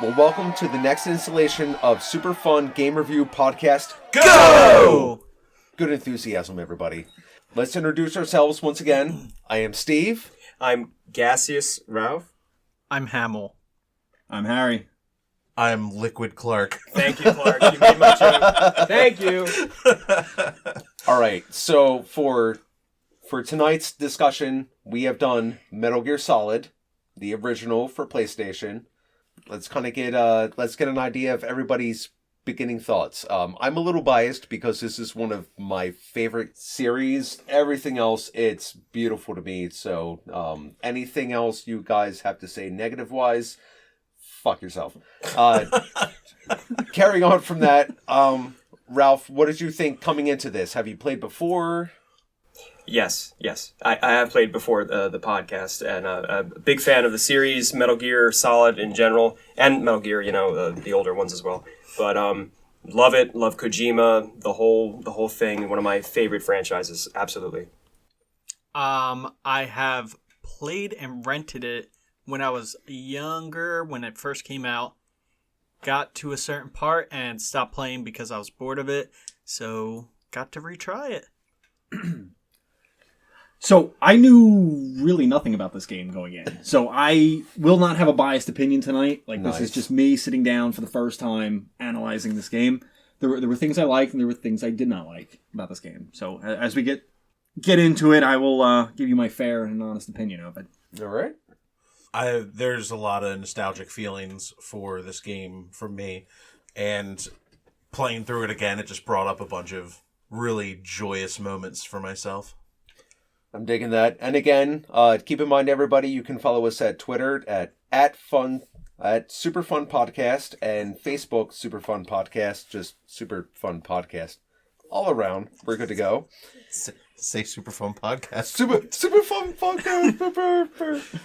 Well, welcome to the next installation of Super Fun Game Review Podcast. Go! Good enthusiasm, everybody. Let's introduce ourselves once again. I am Steve. I'm Gaseous Ralph. I'm Hamill. I'm Harry. I'm Liquid Clark. Thank you, Clark. You made my joke. Thank you. All right, so for tonight's discussion, we have done Metal Gear Solid, the original for PlayStation. Let's kind of get an idea of everybody's beginning thoughts. I'm a little biased because this is one of my favorite series. Everything else, it's beautiful to me. So anything else you guys have to say negative-wise, fuck yourself. Carrying on from that, Ralph, what did you think coming into this? Have you played before? Yes. I have played before the podcast, and a big fan of the series, Metal Gear Solid in general, and Metal Gear, the older ones as well. But love it, love Kojima, the whole thing. One of my favorite franchises, absolutely. I have played and rented it when I was younger, when it first came out. Got to a certain part and stopped playing because I was bored of it, so got to retry it. So I knew really nothing about this game going in. So I will not have a biased opinion tonight. Nice. This is just me sitting down for the first time analyzing this game. There were things I liked and there were things I did not like about this game. So as we get into it, I will give you my fair and honest opinion of it. All right. There's a lot of nostalgic feelings for this game from me, and playing through it again, it just brought up a bunch of really joyous moments for myself. I'm digging that. And again, keep in mind, everybody, you can follow us at Twitter at Super Fun Podcast, and Facebook Super Fun Podcast, just Super Fun Podcast. All around, we're good to go. Say Super Fun Podcast. Super Fun Podcast.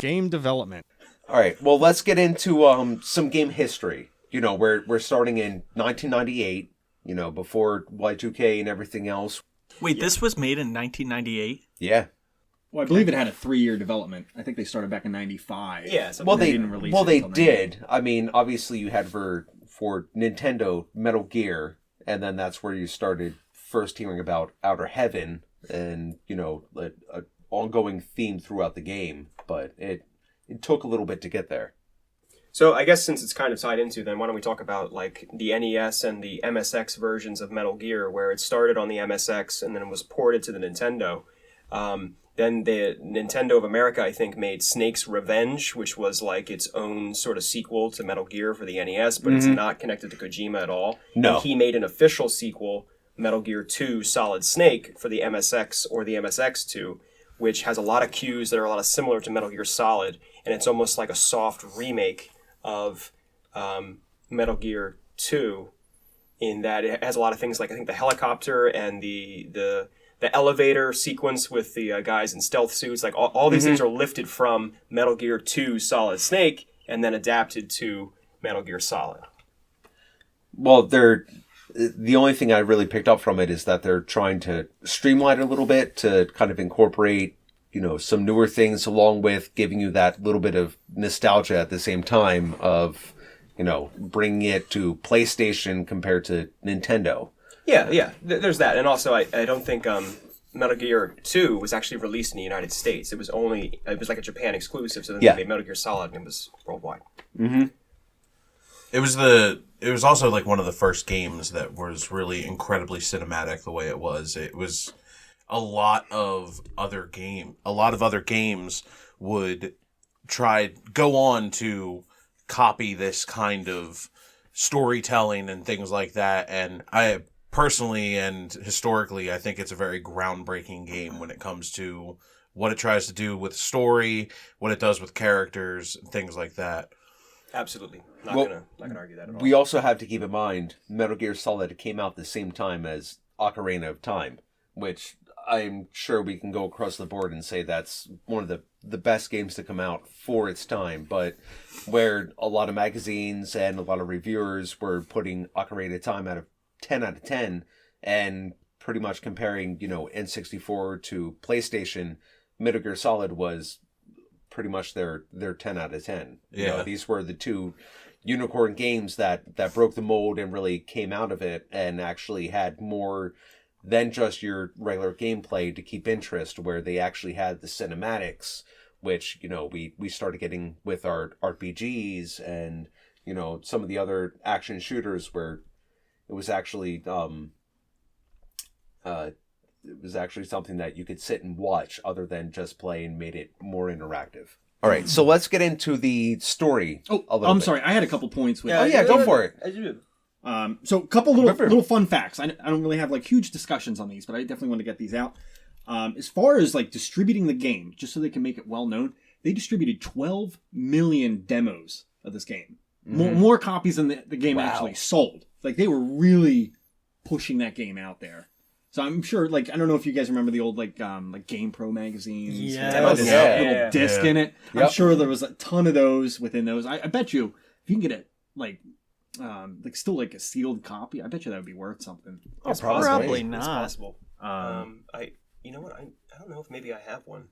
Game development. All right. Well, let's get into some game history. We're starting in 1998. Before Y2K and everything else. Wait, This was made in 1998? Yeah. Well, I believe it had a 3-year development. I think they started back in 95. Yeah. Well, they didn't release it they until did. I mean, obviously you had for Nintendo Metal Gear, and then that's where you started first hearing about Outer Heaven, and an ongoing theme throughout the game. But it took a little bit to get there. So I guess since it's kind of tied into, then why don't we talk about like the NES and the MSX versions of Metal Gear, where it started on the MSX and then it was ported to the Nintendo. Then the Nintendo of America, I think, made Snake's Revenge, which was like its own sort of sequel to Metal Gear for the NES, but it's not connected to Kojima at all. No. And he made an official sequel, Metal Gear 2 Solid Snake, for the MSX or the MSX2, which has a lot of cues that are a lot of similar to Metal Gear Solid, and it's almost like a soft remake of Metal Gear 2, in that it has a lot of things like, I think, the helicopter and the elevator sequence with the guys in stealth suits. Like all these things are lifted from Metal Gear 2 Solid Snake and then adapted to Metal Gear Solid. Well, the only thing I really picked up from it is that they're trying to streamline it a little bit to kind of incorporate some newer things, along with giving you that little bit of nostalgia at the same time of, bringing it to PlayStation compared to Nintendo. Yeah. There's that. And also, I don't think Metal Gear 2 was actually released in the United States. It was like a Japan exclusive, so then they made Metal Gear Solid and it was worldwide. Mm-hmm. It was also like one of the first games that was really incredibly cinematic the way it was. It was a lot of other games would go on to copy this kind of storytelling and things like that. And I personally and historically, I think it's a very groundbreaking game when it comes to what it tries to do with story, what it does with characters, and things like that. Absolutely. Not gonna argue that at all. We also have to keep in mind Metal Gear Solid came out the same time as Ocarina of Time, which I'm sure we can go across the board and say that's one of the best games to come out for its time, but where a lot of magazines and a lot of reviewers were putting Ocarina of Time out of 10 and pretty much comparing, N64 to PlayStation, Metal Gear Solid was pretty much their 10 out of 10. Yeah. These were the two unicorn games that broke the mold and really came out of it and actually had more than just your regular gameplay to keep interest, where they actually had the cinematics, which, we started getting with our RPGs and, some of the other action shooters where it was actually something that you could sit and watch other than just play, and made it more interactive. All right, so let's get into the story. Oh, a little I'm bit. sorry. I had a couple points with. Oh yeah, go for it. So a couple Remember- little fun facts. I don't really have like huge discussions on these, but I definitely want to get these out. As far as like distributing the game, just so they can make it well known, they distributed 12 million demos of this game. More copies than the game Wow. actually sold. Like they were really pushing that game out there. So I'm sure, like, I don't know if you guys remember the old like Game Pro magazines. Yeah. That had this Yeah. little disc in it. Yep. I'm sure there was a ton of those within those. I bet you if you can get it still like a sealed copy, I bet you that would be worth something. Oh, Probably It's not. possible. You know what? I don't know if maybe I have one.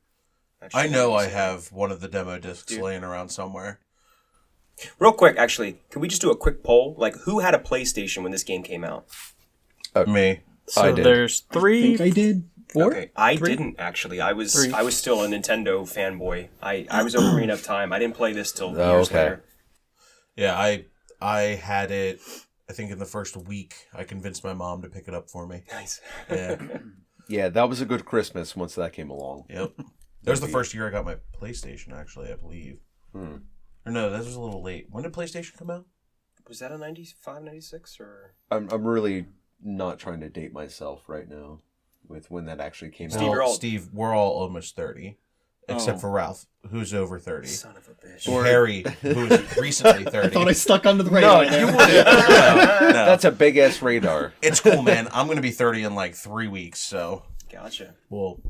Actually, I know I have one of the demo discs Dude. laying around somewhere. Real quick, actually, can we just do a quick poll? Like, who had a PlayStation when this game came out? Me. So I did. there's I three. think I did. Four? Okay, I Three? didn't actually. I was Three. I was still a Nintendo fanboy. I was Ocarina of Time. I didn't play this till years okay. later. Yeah, I had it. I think in the first week, I convinced my mom to pick it up for me. Nice. Yeah. Yeah, that was a good Christmas once that came along. Yep. That was the first year I got my PlayStation, actually, I believe. Or no, that was a little late. When did PlayStation come out? Was that a 95, 96, or? I'm really not trying to date myself right now with when that actually came Steve, out. you're old. Steve, we're all almost 30. Except Oh. for Ralph, who's over 30. Son of a bitch. And Harry, who's recently 30. I thought I stuck under the No, radar. you there. wouldn't. No. That's a big ass radar. It's cool, man. I'm going to be 30 in like 3 weeks, so Gotcha. we'll...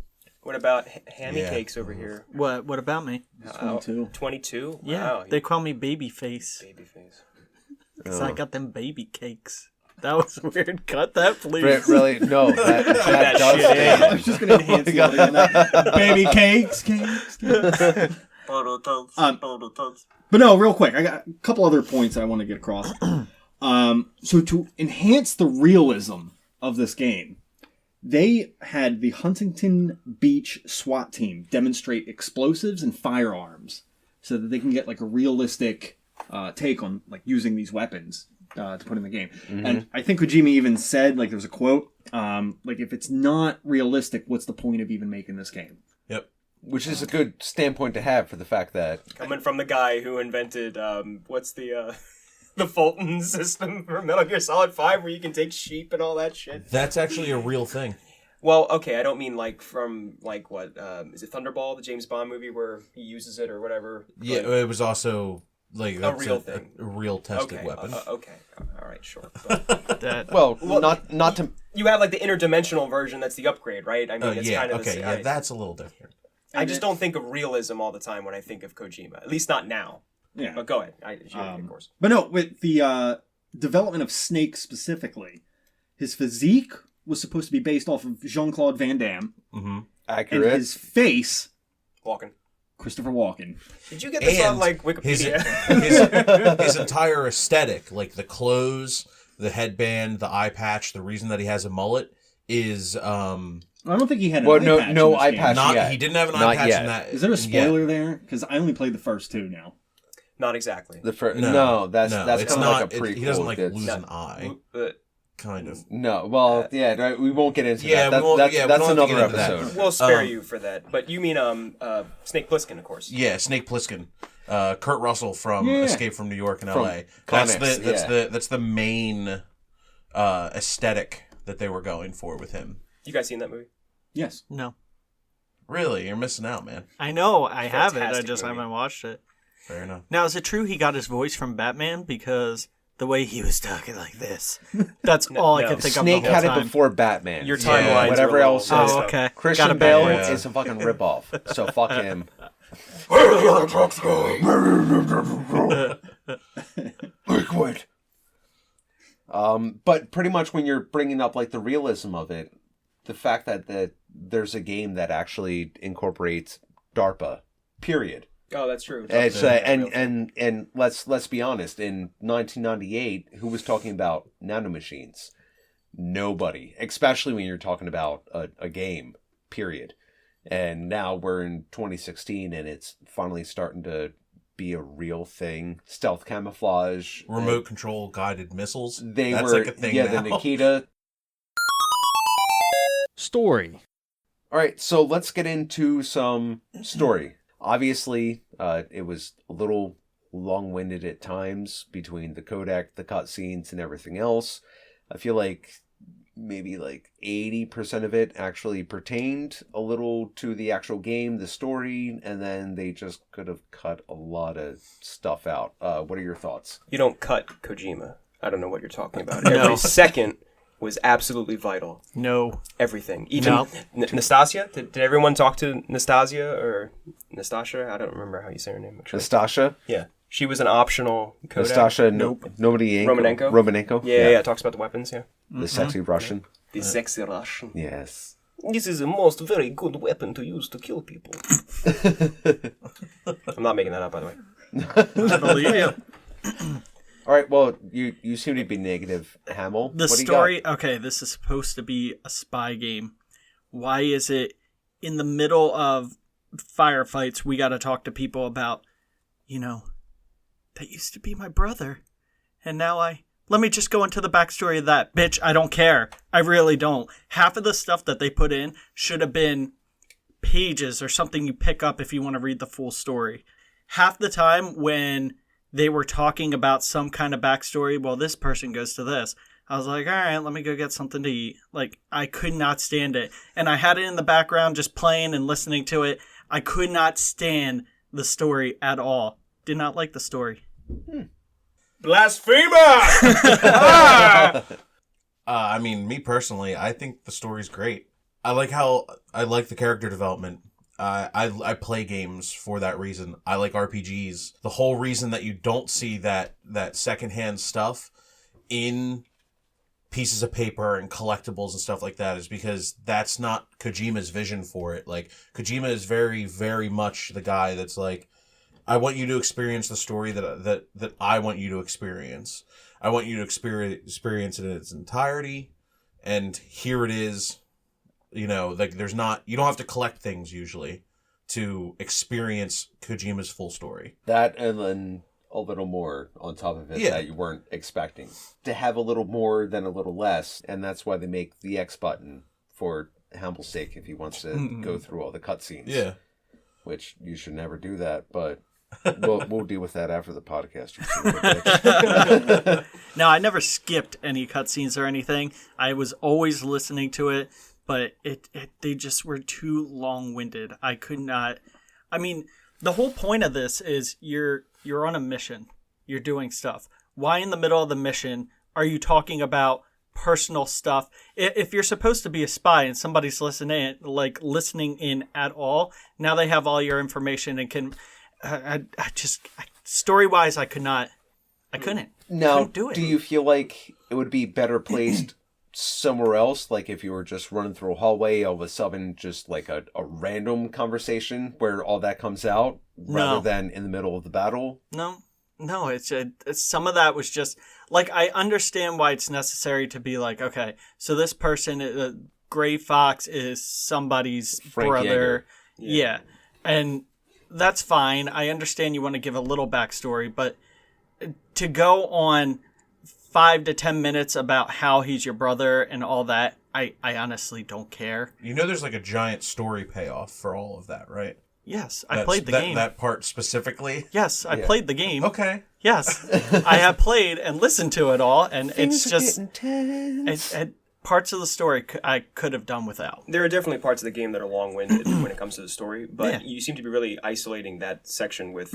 What about hammy Yeah. cakes over here? What about me? 22. 22? Yeah, Wow. they call me Babyface Babyface. because I got them baby cakes. That was weird. Cut that, please. Really? No, that that does shit stand. I was just going to enhance the audio on that. Baby cakes. But no, real quick, I got a couple other points that I want to get across. So to enhance the realism of this game, they had the Huntington Beach SWAT team demonstrate explosives and firearms so that they can get like a realistic take on like using these weapons to put in the game. And I think Kojima even said, like, there was a quote, like, if it's not realistic, what's the point of even making this game? Yep. Which is a good standpoint to have for the fact that Coming from the guy who invented, what's the Fulton system for Metal Gear Solid 5 where you can take sheep and all that shit? That's actually a real thing. Well, okay, I don't mean like from, like, what, is it Thunderball, the James Bond movie where he uses it or whatever? Yeah, But- it was also like that's real thing. a real tested okay, weapon. okay, all right, sure. But That, well, not to you have, like, the interdimensional version that's the upgrade, right? I mean, it's yeah, kind of okay, the yeah, same. that's a little different. I just don't think of realism all the time when I think of Kojima. At least not now. Yeah. But go ahead. Of course. But no, with the development of Snake specifically, his physique was supposed to be based off of Jean-Claude Van Damme, and accurate. his face, Walking. Christopher Walken. Did you get this on, like, his, Wikipedia? his entire aesthetic, like the clothes, the headband, the eye patch, the reason that he has a mullet is I don't think he had an Well, eye no- patch no in this eye game. patch. not. yet. He didn't have an eye Not patch yet. in that. Is there a yet. spoiler there? Because I only played the first two now. Not exactly. That's No, that's it's kind of not. like a prequel. He doesn't like It's- lose an eye, kind of. No, well, yeah, right, we won't get into Yeah, that. we won't- That's yeah, we that's don't have to another get into that. episode. We'll spare you for that. But you mean Snake Plissken, of course. Yeah, Snake Plissken, Kurt Russell from Yeah. Escape from New York in From L.A. comics, That's the main aesthetic that they were going for with him. You guys seen that movie? Yes. no. Really, you're missing out, man. I know I have it. I Fantastic just movie. haven't watched it. Fair enough. Now, is it true he got his voice from Batman? Because the way he was talking like this. That's all I no. could think Snake of the whole had time. it before Batman. Your Yeah. timeline. Whatever else is. Oh, okay. Christian Got it Bale backwards. is a fucking ripoff. So fuck him. Liquid. But pretty much when you're bringing up like the realism of it, the fact that there's a game that actually incorporates DARPA, period. Oh, that's true. It's, and let's be honest. In 1998, who was talking about nanomachines? Nobody, especially when you're talking about a game. Period. And now we're in 2016, and it's finally starting to be a real thing. Stealth camouflage, Remote control guided missiles. That's like a thing the now. Nikita. Story. All right, so let's get into some story. Obviously, it was a little long-winded at times between the codec, the cutscenes, and everything else. I feel like maybe like 80% of it actually pertained a little to the actual game, the story, and then they just could have cut a lot of stuff out. What are your thoughts? You don't cut Kojima. I don't know what you're talking about. Every second was absolutely vital. No. Everything. Even Nastasia? Did everyone talk to Nastasia or Nastasha? I don't remember how you say her name. Actually. Nastasha? Yeah. She was an optional codec. Nastasha, Nope. nobody. Romanenko? Yeah. Talks about the weapons, yeah. The sexy Russian. The sexy Russian. Yes. This is a most very good weapon to use to kill people. I'm not making that up, by the way. I believe you. All right, well, you seem to be negative, Hamill. The story, okay, this is supposed to be a spy game. Why is it in the middle of firefights we got to talk to people about, that used to be my brother, and now let me just go into the backstory of that. Bitch, I don't care. I really don't. Half of the stuff that they put in should have been pages or something you pick up if you want to read the full story. Half the time when they were talking about some kind of backstory, well, this person goes to this. I was like, all right, let me go get something to eat. Like, I could not stand it. And I had it in the background just playing and listening to it. I could not stand the story at all. Did not like the story. Blasphemer! I mean, me personally, I think the story's great. I like the character development. I play games for that reason. I like RPGs. The whole reason that you don't see that secondhand stuff in pieces of paper and collectibles and stuff like that is because that's not Kojima's vision for it. Like, Kojima is very, very much the guy that's like, I want you to experience the story that I want you to experience. I want you to experience it in its entirety, and here it is. Like you don't have to collect things usually to experience Kojima's full story. That and then a little more on top of it that you weren't expecting. To have a little more than a little less, and that's why they make the X button for Hamill's sake if he wants to go through all the cutscenes. Yeah. Which you should never do that, but we'll deal with that after the podcast. You son of a bitch. No, I never skipped any cutscenes or anything. I was always listening to it. But they just were too long-winded. I could not. I mean, the whole point of this is you're on a mission. You're doing stuff. Why in the middle of the mission are you talking about personal stuff? If you're supposed to be a spy and somebody's listening in at all, now they have all your information and can. I just story-wise, I could not. I couldn't. Now, couldn't do it. Do you feel like it would be better placed somewhere else, like if you were just running through a hallway, all of a sudden just like a random conversation where all that comes out rather than in the middle of the battle? No, it's some of that was just like, I understand why it's necessary to be like, okay, so this person, Gray Fox is somebody's Frank brother. Yeager. Yeah. And that's fine. I understand you want to give a little backstory, but to go on 5 to 10 minutes about how he's your brother and all that, I honestly don't care. There's like a giant story payoff for all of that, right? Yes, I played the game. That part specifically? Yes, I played the game. Okay. Yes, I have played and listened to it all, and it's just parts of the story I could have done without. There are definitely parts of the game that are long-winded when it comes to the story, but you seem to be really isolating that section with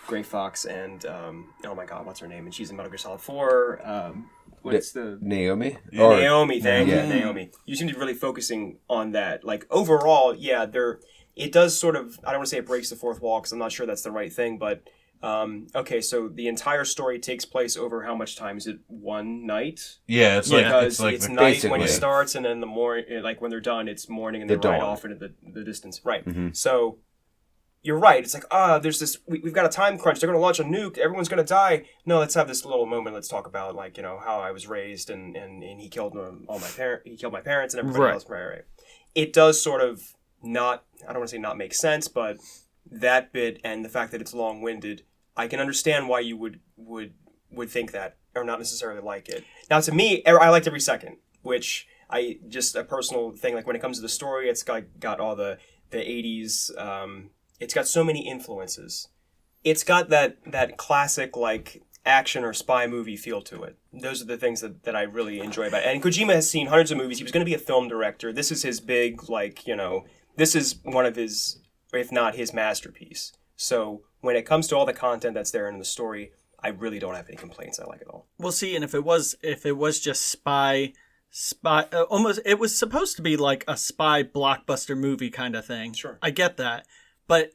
Gray Fox and oh my god, what's her name? And she's in Metal Gear Solid 4. What's the Naomi? Naomi, thank you, Naomi. You seem to be really focusing on that. Like overall, it does sort of. I don't want to say it breaks the fourth wall because I'm not sure that's the right thing, but okay, so the entire story takes place over how much time? Is it one night? Yeah, it's night when it starts, and then the morning, like when they're done, it's morning, and they ride off into the distance. Right. Mm-hmm. So you're right. It's like, there's this, we've got a time crunch. They're going to launch a nuke. Everyone's going to die. No, let's have this little moment. Let's talk about, like, you know, how I was raised and he killed he killed my parents and everybody else. Right. It does sort of not, I don't want to say not make sense, but that bit and the fact that it's long-winded, I can understand why you would think that or not necessarily like it. Now, to me, I liked every second, which just a personal thing. Like when it comes to the story, it's got all the 80s, it's got so many influences. It's got that classic, like, action or spy movie feel to it. Those are the things that I really enjoy about it. And Kojima has seen hundreds of movies. He was going to be a film director. This is his big, like, you know, this is one of his, if not his masterpiece. So when it comes to all the content that's there in the story, I really don't have any complaints. I like it all. We'll see. And if it was just spy, almost, it was supposed to be like a spy blockbuster movie kind of thing. Sure. I get that. But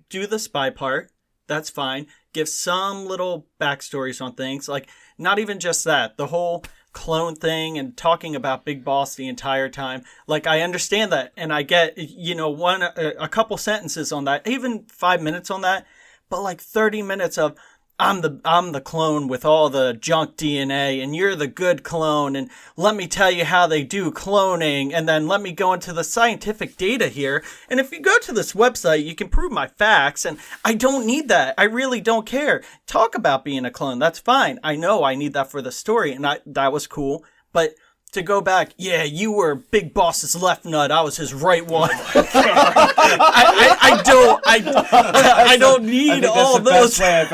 do the spy part. That's fine. Give some little backstories on things. Like, not even just that. The whole clone thing and talking about Big Boss the entire time. Like, I understand that. And I get, you know, a couple sentences on that. Even 5 minutes on that. But like 30 minutes of, I'm the clone with all the junk DNA, and you're the good clone, and let me tell you how they do cloning, and then let me go into the scientific data here. And if you go to this website, you can prove my facts, and I don't need that. I really don't care. Talk about being a clone. That's fine. I know I need that for the story, and that was cool. But to go back, yeah, you were Big Boss's left nut. I was his right one. I don't need all those. I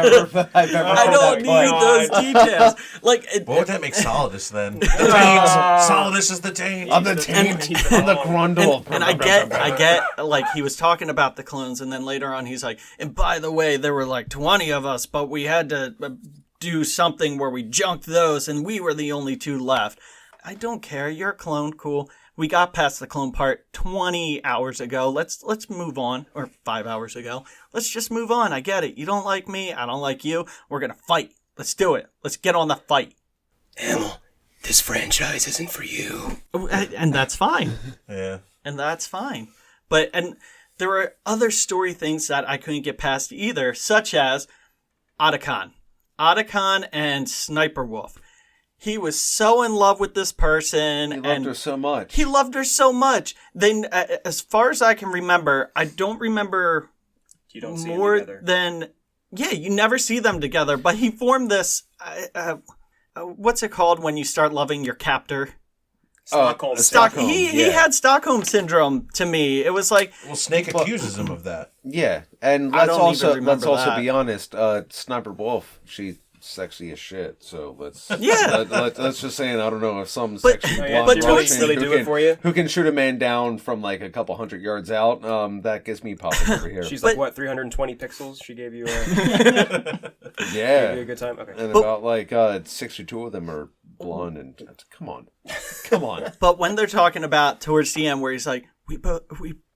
don't need those details. Like, what would that make Solidus then? The Taint. Solidus is the Taint. I'm the Taint. I'm the Grundle. And I get, like, he was talking about the clones, and then later on he's like, and by the way, there were like 20 of us, but we had to do something where we junked those, and we were the only two left. I don't care. You're a clone. Cool. We got past the clone part 20 hours ago. Let's move on. Or 5 hours ago. Let's just move on. I get it. You don't like me. I don't like you. We're going to fight. Let's do it. Let's get on the fight. Emil, this franchise isn't for you. And that's fine. Yeah. And that's fine. And there were other story things that I couldn't get past either, such as Otacon. Otacon and Sniper Wolf. He was so in love with this person. He loved her so much. He loved her so much. Then, as far as I can remember, I don't remember you don't see more them together. than... Yeah, you never see them together. But he formed this... what's it called when you start loving your captor? Stockholm. He had Stockholm Syndrome to me. It was like... Well, Snake accuses him of that. Yeah, and I let's don't also even remember that. be honest. Sniper Wolf, she's sexy as shit. So let's let's just say, I don't know if some sexy blonde Russian really do it for you. who can shoot a man down from like a couple hundred yards out. That gets me popping over here. She's like, what, 320 pixels? She gave you yeah, a good time. Okay, and about like 62 of them are blonde. And come on. But when they're talking about towards the end, where he's like, we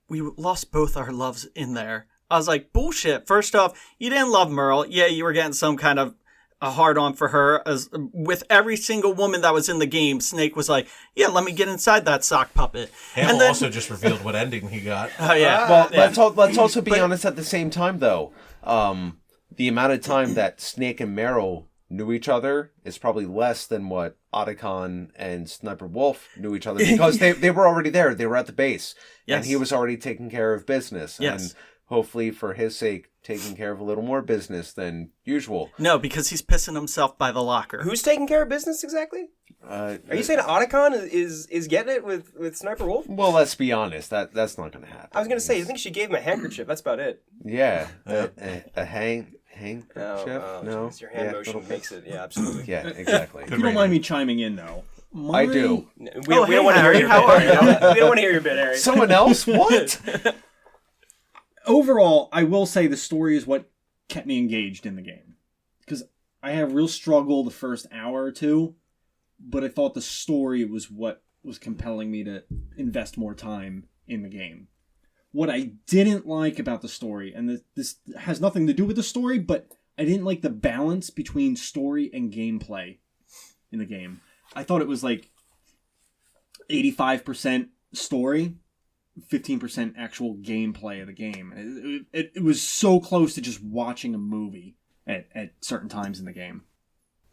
lost both our loves in there. I was like, bullshit. First off, you didn't love Merle. Yeah, you were getting some kind of a hard-on for her. As with every single woman that was in the game, Snake was like, yeah, let me get inside that sock puppet. Hamill and then, also just revealed what ending he got. Oh, yeah. Well, let's also be honest at the same time, though. The amount of time that Snake and Meryl knew each other is probably less than what Otacon and Sniper Wolf knew each other, because they were already there. They were at the base. Yes. And he was already taking care of business. Yes. And hopefully, for his sake, taking care of a little more business than usual. No, because he's pissing himself by the locker. who's taking care of business exactly? Are you saying Otacon is getting it with Sniper Wolf? Well, let's be honest. That's not going to happen. I was gonna say, I think she gave him a handkerchief. That's about it. Yeah. A handkerchief? No, your hand motion makes it. Yeah, absolutely. Yeah, exactly. If you don't mind me chiming in, though. I do. We don't want to hear Harry, your how are bit. We don't want to hear your bit, Harry. Someone else? What? Overall, I will say the story is what kept me engaged in the game. Because I had a real struggle the first hour or two, but I thought the story was what was compelling me to invest more time in the game. What I didn't like about the story, and this has nothing to do with the story, but I didn't like the balance between story and gameplay in the game. I thought it was like 85% story 15% actual gameplay of the game. It was so close to just watching a movie at certain times in the game.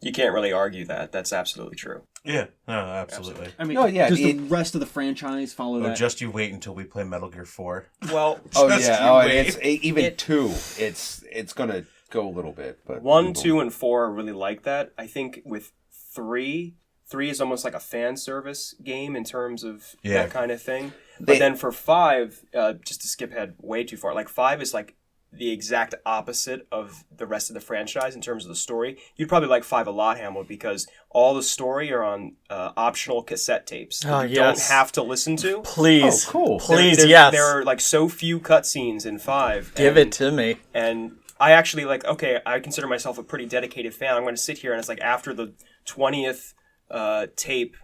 You can't really argue that. That's absolutely true. Yeah, no, absolutely. I mean, No, yeah, does the rest of the franchise follow Oh, that? just you wait until we play Metal Gear 4. Well, Oh Just yeah, you and wait. it's even 2. It's gonna go a little bit, but 1, 2, and 4 are really like that. I think with 3 is almost like a fan service game in terms of Yeah. that kind of thing. But They- then for 5, just to skip ahead way too far, like 5 is like the exact opposite of the rest of the franchise in terms of the story. You'd probably like 5 a lot, Hamill, because all the story are on optional cassette tapes that Oh, you yes. don't have to listen to. Please. Oh, cool. Please, There yes. are like so few cutscenes in 5. Give and- it to me. And I actually I consider myself a pretty dedicated fan. I'm going to sit here and it's like after the 20th tape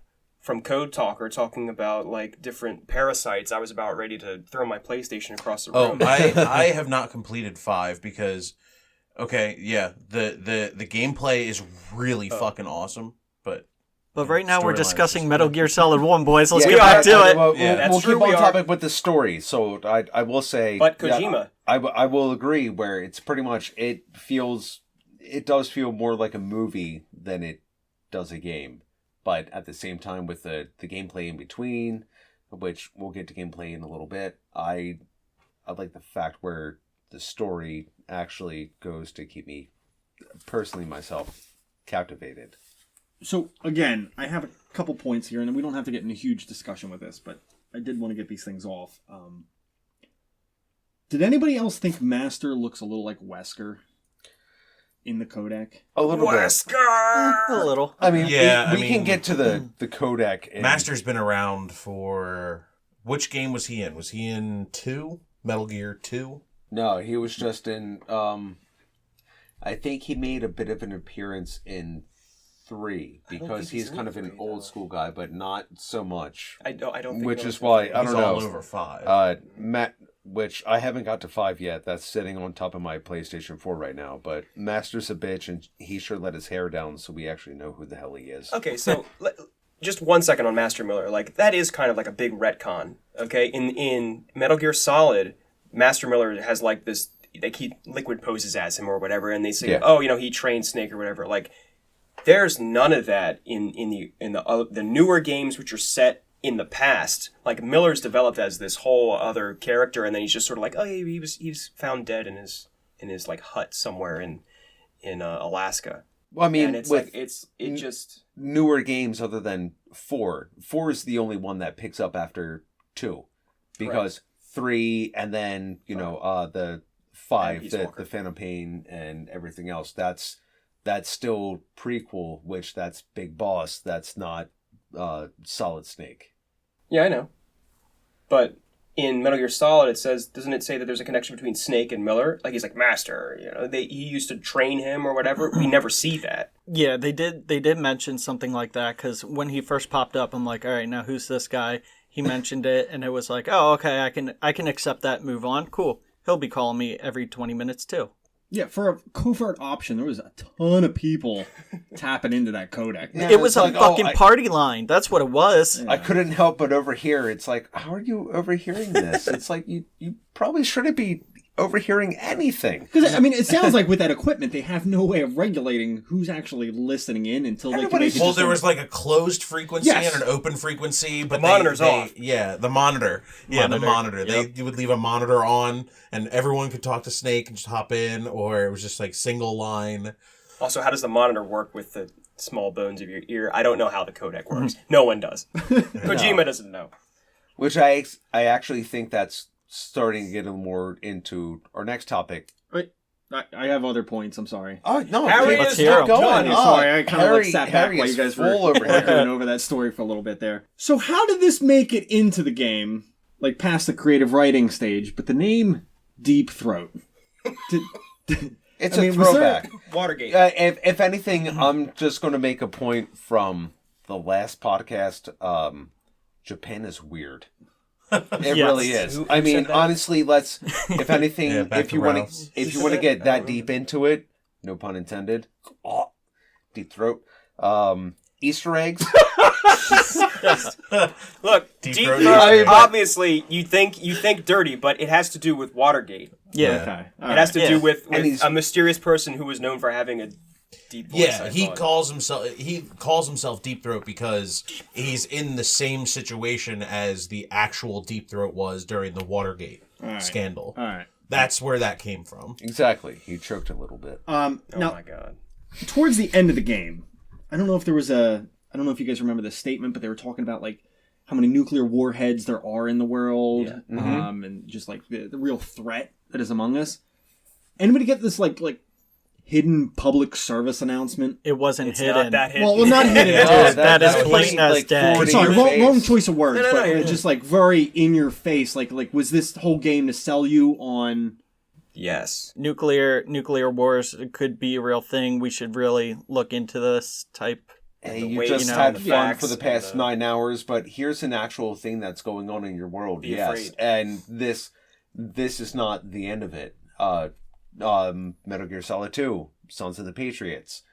from Code Talker talking about like different parasites, I was about ready to throw my PlayStation across the Oh, room. I have not completed 5 because, okay, yeah, the gameplay is really fucking awesome, but But right now we're Storyline's discussing just- Metal Gear Solid 1, boys. Let's Yeah, get back to it. Well, Yeah. That's we'll true, keep on we are. topic with the story. So I will say, But that Kojima. I will agree where it's pretty much it does feel more like a movie than it does a game. But at the same time, with the gameplay in between, which we'll get to gameplay in a little bit, I like the fact where the story actually goes to keep me, personally myself, captivated. So, again, I have a couple points here, and we don't have to get in a huge discussion with this, but I did want to get these things off. Did anybody else think Master looks a little like Wesker in the codec? A little bit. A little. I mean, Yeah, we I can mean- get to the codec. And Master's been around for... Which game was he in? Was he in 2? Metal Gear 2? No, he was just in. I think he made a bit of an appearance in 3 because think he's he's kind in of an 3, old though. school guy, but not so much. I don't think Which it is was why the- I He's don't all know. over 5. Matt, which I haven't got to 5 yet. That's sitting on top of my PlayStation 4 right now. But Master's a bitch, and he sure let his hair down, so we actually know who the hell he is. Okay, so just 1 second on Master Miller. Like that is kind of like a big retcon. Okay, in Metal Gear Solid, Master Miller has like this. They keep liquid poses as him or whatever, and they say, Yeah. "Oh, he trained Snake or whatever." Like, there's none of that in the newer games, which are set in the past. Like Miller's developed as this whole other character, and then he's just sort of like, "Oh, he was found dead in his like hut somewhere in Alaska." Well, I mean, And it's with like it just. newer games other than 4. 4 is the only one that picks up after 2, because 3 and then the 5, Peace the Walker. Phantom Pain and everything else. That's still prequel, which that's Big Boss. That's not Solid Snake. Yeah, I know. But in Metal Gear Solid, doesn't it say that there's a connection between Snake and Miller? Like he's like Master, he used to train him or whatever. We never see that. Yeah, they did mention something like that because when he first popped up, I'm like, all right, now who's this guy? He mentioned it, and it was like, oh, okay, I can accept that. Move on. Cool. He'll be calling me every 20 minutes too. Yeah, for a covert option, there was a ton of people tapping into that codec. Yeah, It was it's a like, fucking I party line. That's what it was. I couldn't help but overhear. It's like, how are you overhearing this? It's like you probably shouldn't be overhearing anything. Because, I mean, it sounds like with that equipment, they have no way of regulating who's actually listening in until they can Everybody's make it Well, just there a- was like a closed frequency Yes. and an open frequency, but The monitor's off. Yeah, the monitor. Yeah, the Monitor, monitor. yep. They would leave a monitor on, and everyone could talk to Snake and just hop in, or it was just like single line. Also, how does the monitor work with the small bones of your ear? I don't know how the codec works. No one does. Kojima doesn't know. Which I actually think that's starting to get a little more into our next topic. Wait, I have other points. I'm sorry. Oh no, Harry let's is keep not going. done. Oh, Sorry, I kind of Harry, sat back Harry while you is guys were full over here. going over that story for a little bit there. So how did this make it into the game, like past the creative writing stage, but the name Deep Throat? It's I a mean, was there- throwback. Watergate. If anything, I'm just going to make a point from the last podcast. Japan is weird. It Yes. really is. Who I mean, said that? honestly, let's. If anything, Yeah, back if to you want Rouse. to, if you Who want to said get that? that deep into it, no pun intended. Oh, deep throat. Easter eggs. Look, Deep deep throat. throat. I mean, but- Obviously, you think dirty, but it has to do with Watergate. Yeah. Okay. All It has to Yeah. do with And he's- a mysterious person who was known for having a deep voice. Yeah, I he thought. calls himself Deep Throat because he's in the same situation as the actual Deep Throat was during the Watergate scandal. All right. That's where that came from. Exactly. He choked a little bit. Oh Now, my god. towards the end of the game, I don't know if you guys remember this statement, but they were talking about like how many nuclear warheads there are in the world, and just like the real threat that is among us. Anybody get this like hidden public service announcement? It wasn't It's hidden. not that hidden. Well, not hidden. That is was plain as like day. 40 Sorry, in your wrong face. choice of words, No, but you're just like very in your face. Like was this whole game to sell you on? Yes. Nuclear wars could be a real thing. We should really look into this type. Hey, the you weight, just you know, had the fun facts for the and past the- 9 hours, but here's an actual thing that's going on in your world. Be yes, afraid. and this is not the end of it. Metal Gear Solid 2, Sons of the Patriots,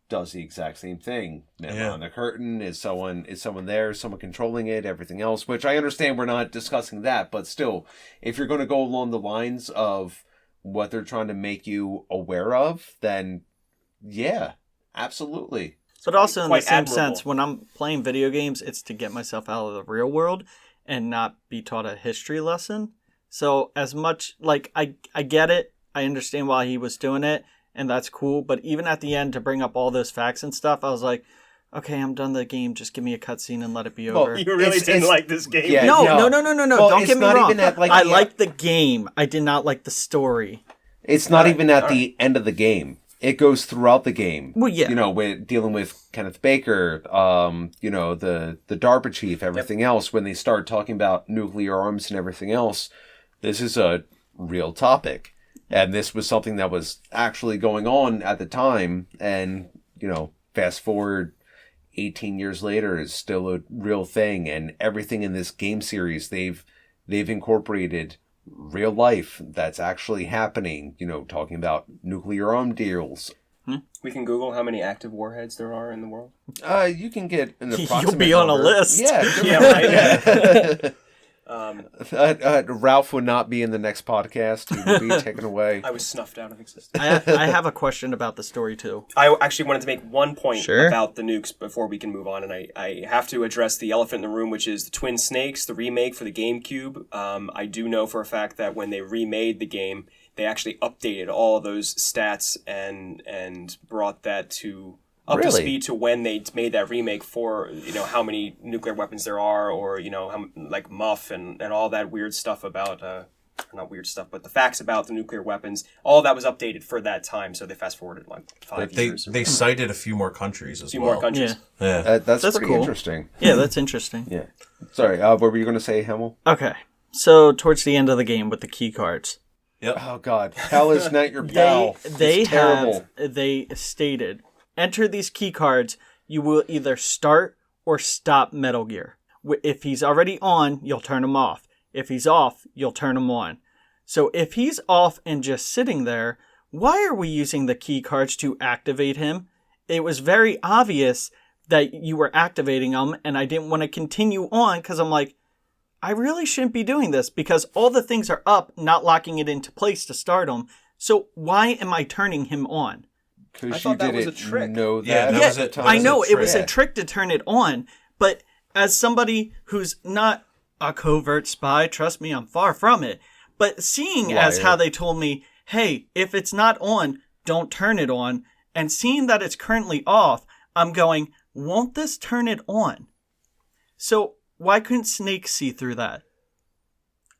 does the exact same thing. Man Yeah. on the curtain, is someone there, someone controlling it, everything else. Which I understand we're not discussing that, but still, if you're going to go along the lines of what they're trying to make you aware of, then yeah, absolutely. But also in the quite same admirable. sense, when I'm playing video games, it's to get myself out of the real world and not be taught a history lesson. So as much like I get it, I understand why he was doing it, and that's cool. But even at the end, to bring up all those facts and stuff, I was like, okay, I'm done the game. Just give me a cutscene and let it be over. You really It's- didn't it's- like this game. yeah. No. Well, Don't it's get me not wrong. even at, like, I the- liked the game. I did not like the story. It's not even at the end of the game. It goes throughout the game. Well, yeah. You know, with dealing with Kenneth Baker, you know, the DARPA chief, everything else, when they start talking about nuclear arms and everything else, this is a real topic. And this was something that was actually going on at the time. And, you know, fast forward 18 years later is still a real thing. And everything in this game series, they've incorporated real life that's actually happening, you know, talking about nuclear arm deals. We can Google how many active warheads there are in the world. You can get an approximate You'll be on a number. list. Yeah, Yeah, right. Ralph would not be in the next podcast. He would be taken away. I was snuffed out of existence. I have a question about the story too. I actually wanted to make one point Sure. about the nukes before we can move on, and I have to address the elephant in the room, which is the Twin Snakes, the remake for the GameCube. I do know for a fact that when they remade the game, they actually updated all of those stats and brought that to up to Really? speed to when they made that remake for, you know, how many nuclear weapons there are, or, you know, how, like MUF and all that weird stuff about not weird stuff, but the facts about the nuclear weapons. All that was updated for that time, so they fast forwarded like 5 years. They cited a few more countries as few well. more countries. Yeah. Yeah. That's pretty cool. interesting. Yeah, that's interesting. Yeah. Sorry, what were you going to say, Hemmel? Okay. So towards the end of the game with the key cards, Oh, God. Hell is not your pal. they It's terrible. they stated, enter these key cards, you will either start or stop Metal Gear. If he's already on, you'll turn him off. If he's off, you'll turn him on. So if he's off and just sitting there, why are we using the key cards to activate him? It was very obvious that you were activating him, and I didn't want to continue on because I'm like, I really shouldn't be doing this because all the things are up, not locking it into place to start him. So why am I turning him on? I Because you thought that was a didn't trick. know Yeah, that that at was the it. time. I know it was a Yeah. trick to turn it on, but as somebody who's not a covert spy, trust me, I'm far from it. But seeing as Liar. how they told me, hey, if it's not on, don't turn it on, and seeing that it's currently off, I'm going, won't this turn it on? So why couldn't Snake see through that?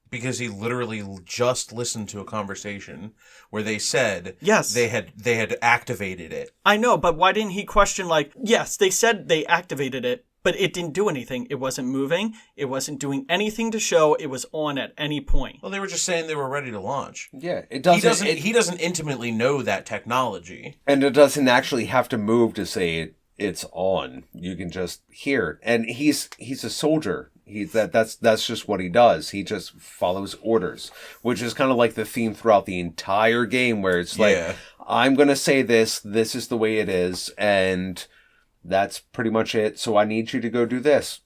Because he literally just listened to a conversation where they said Yes. they had activated it. I know, but why didn't he question, like, yes, they said they activated it, but it didn't do anything. It wasn't moving. It wasn't doing anything to show it was on at any point. Well, they were just saying they were ready to launch. Yeah, it He doesn't. doesn't. He doesn't intimately know that technology. And it doesn't actually have to move to say it's on. You can just hear it. And he's a soldier. That's just what he does. He just follows orders, which is kind of like the theme throughout the entire game, where it's like, Yeah. I'm gonna say this. This is the way it is, and That's pretty much it. So I need you to go do this.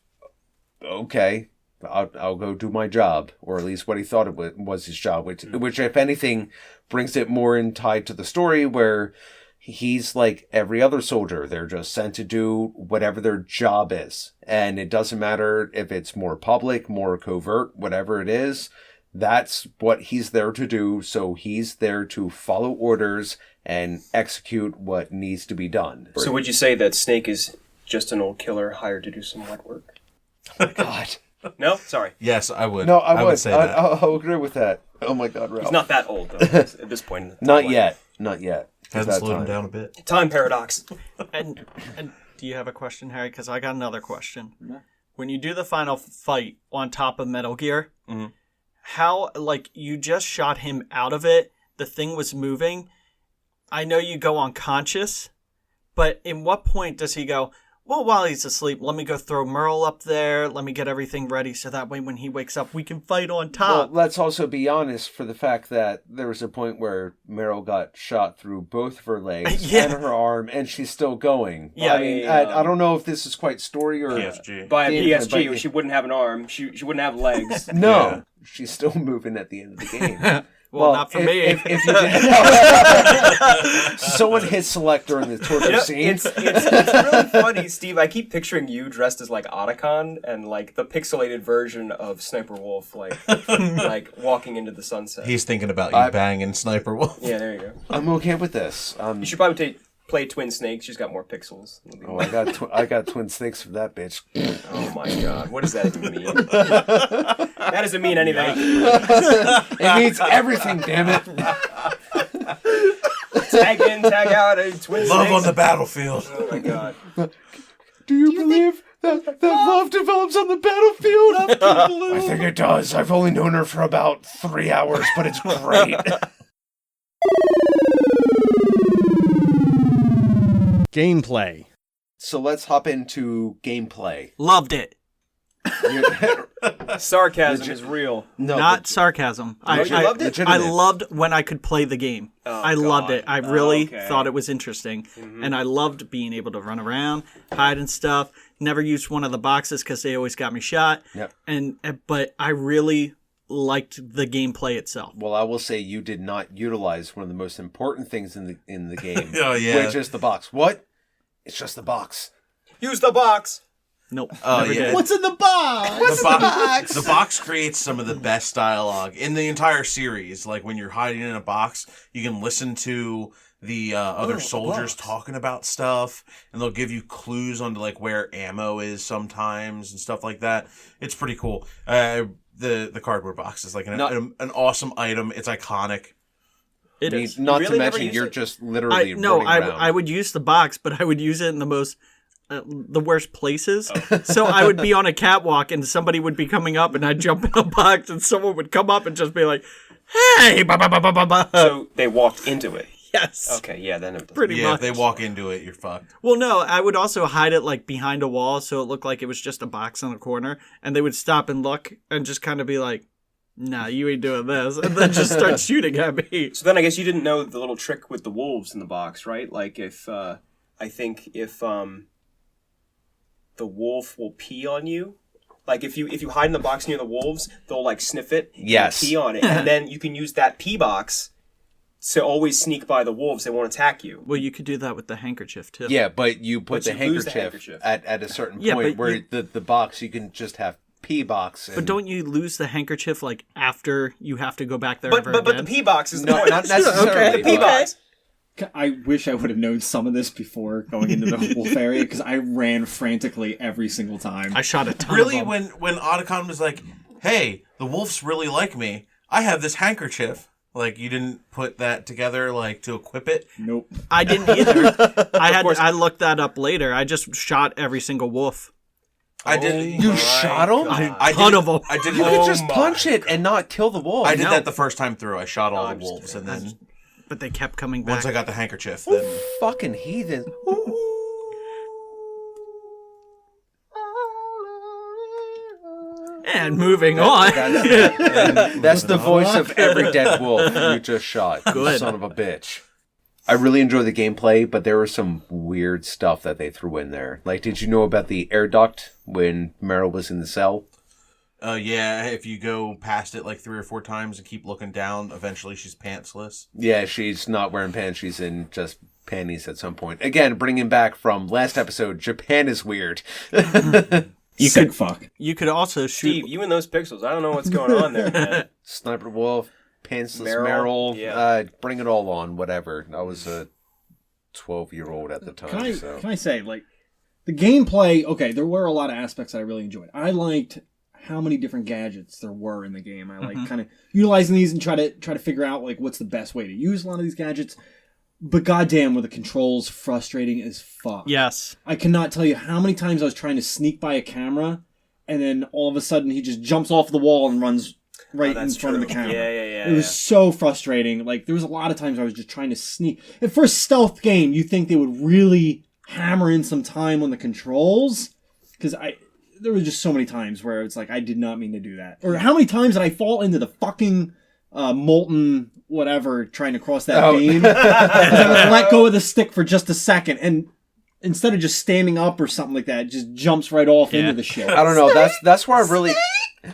Okay. I'll go do my job, or at least what he thought it was his job, which if anything brings it more in tied to the story where he's like every other soldier. They're just sent to do whatever their job is. And it doesn't matter if it's more public, more covert, whatever it is. That's what he's there to do. So he's there to follow orders and execute what needs to be done. So would you say that Snake is just an old killer hired to do some wet work? Oh my God. No? Sorry. Yes, I would. No, I would say that. I'll agree with that. Oh my God, Ralph. He's not that old, though, at this point. In the Not timeline. yet. Not yet. Hasn't That slowed him time. down a bit. Time paradox. And do you have a question, Harry? Because I got another question. When you do the final fight on top of Metal Gear, how, like, you just shot him out of it, the thing was moving. I know you go unconscious, but in what point does he go, well, while he's asleep, let me go throw Merle up there, let me get everything ready so that way when he wakes up, we can fight on Well, top. let's also be honest for the fact that there was a point where Meryl got shot through both of her legs Yeah. and her arm, and she's still going. Yeah. I mean, I don't know if this is quite story or... PFG. By a Yeah, PSG, but- she wouldn't have an arm. She wouldn't have legs. No, Yeah. she's still moving at the end of the game. Well, not for me. If you did, someone hit select during the torture You know, scene. it's really funny, Steve. I keep picturing you dressed as like Otacon and like the pixelated version of Sniper Wolf, like walking into the sunset. He's thinking about you banging Sniper Wolf. Yeah, there you go. I'm okay with this. You should probably play Twin Snake. She's got more pixels. It'll be Oh, I got twin snakes for that bitch. Oh my god, what does that even mean? That doesn't mean anything. It means everything, damn it. Tag in, tag out, Twin Love Snakes. on the battlefield. Oh my god. Do you believe that love develops on the battlefield? I think it does. I've only known her for about 3 hours, but it's great. Gameplay. So let's hop into gameplay. Loved it. Sarcasm is real. No, Not sarcasm. you loved it? I loved when I could play the game. I loved it. I really Okay. thought it was interesting. And I loved being able to run around, hide and stuff. Never used one of the boxes because they always got me shot. Yep. But I really liked the gameplay itself. Well, I will say you did not utilize one of the most important things in the game. Oh, yeah. Which is the box. What? It's just the box. Use the box. Nope. Oh, never yeah. did. What's in the box? The box creates some of the best dialogue in the entire series. Like when you're hiding in a box, you can listen to the other soldiers talking about stuff, and they'll give you clues onto like where ammo is sometimes and stuff like that. It's pretty cool. The cardboard box is like an awesome item. It's iconic. It I mean, is. not really to never mention used you're it? just literally No, running around. I would use the box, but I would use it in the most the worst places. So I would be on a catwalk and somebody would be coming up and I'd jump in a box and someone would come up and just be like, "Hey!" Bah, bah, bah, bah, bah, bah. So they walked into it. Yes. Okay, yeah, then it doesn't. Pretty Yeah, much. if they walk into it, you're fucked. Well, no, I would also hide it like behind a wall so it looked like it was just a box in the corner, and they would stop and look and just kind of be like, "Nah, you ain't doing this," and then just start shooting at me. So then I guess you didn't know the little trick with the wolves in the box, right? Like if the wolf will pee on you, like if you hide in the box near the wolves, they'll like sniff it, and Yes. pee on it, and then you can use that pee box to always sneak by the wolves. They won't attack you. Well, you could do that with the handkerchief too. Yeah, but you put But the you lose the handkerchief, handkerchief. at a certain Yeah, point but where you- the box, you can just have P box. And... But don't you lose the handkerchief like after you have to go back there But ever but again? the pee box is the No, point. not necessarily. The pee box. I wish I would have known some of this before going into the wolf area because I ran frantically every single time. I shot a ton Really, of them. when Otacon was like, "Hey, the wolves really like me. I have this handkerchief." Like you didn't put that together, like to equip it. Nope. I didn't either. course. I looked that up later. I just shot every single wolf. I did. You shot him? I ton did, of 'em. I did. You Oh could just my punch it and not kill the wolf. I did No. that the first time through. I shot all I'm the just wolves, kidding. and then But they kept coming back. once I got the handkerchief, then Fucking heathen. And moving on. That's the voice of every dead wolf you just shot. You Good. son of a bitch. I really enjoy the gameplay, but there was some weird stuff that they threw in there. Like, did you know about the air duct when Meryl was in the cell? Yeah, if you go past it like 3 or 4 times and keep looking down, eventually she's pantsless. Yeah, she's not wearing pants. She's in just panties at some point. Again, bringing back from last episode, Japan is weird. You could fuck. You could also shoot. Steve, you and those pixels. I don't know what's going on there, man. Sniper Wolf, Pantsless Meryl, Meryl, bring it all on, whatever. I was a 12-year-old at the time. Can I say, like, the gameplay, okay, there were a lot of aspects that I really enjoyed. I liked how many different gadgets there were in the game. I like kind of utilizing these and try to figure out, like, what's the best way to use a lot of these gadgets. But goddamn, were the controls frustrating as fuck. Yes. I cannot tell you how many times I was trying to sneak by a camera, and then all of a sudden he just jumps off the wall and runs right in front of the camera. Yeah. It was so frustrating. Like, there was a lot of times I was just trying to sneak. And for a stealth game, you'd think they would really hammer in some time on the controls. Because there were just so many times where it's like, I did not mean to do that. Or how many times did I fall into the fucking molten whatever trying to cross that beam? I would let go of the stick for just a second, and instead of just standing up or something like that, it just jumps right off into the shit. I don't know. That's where I really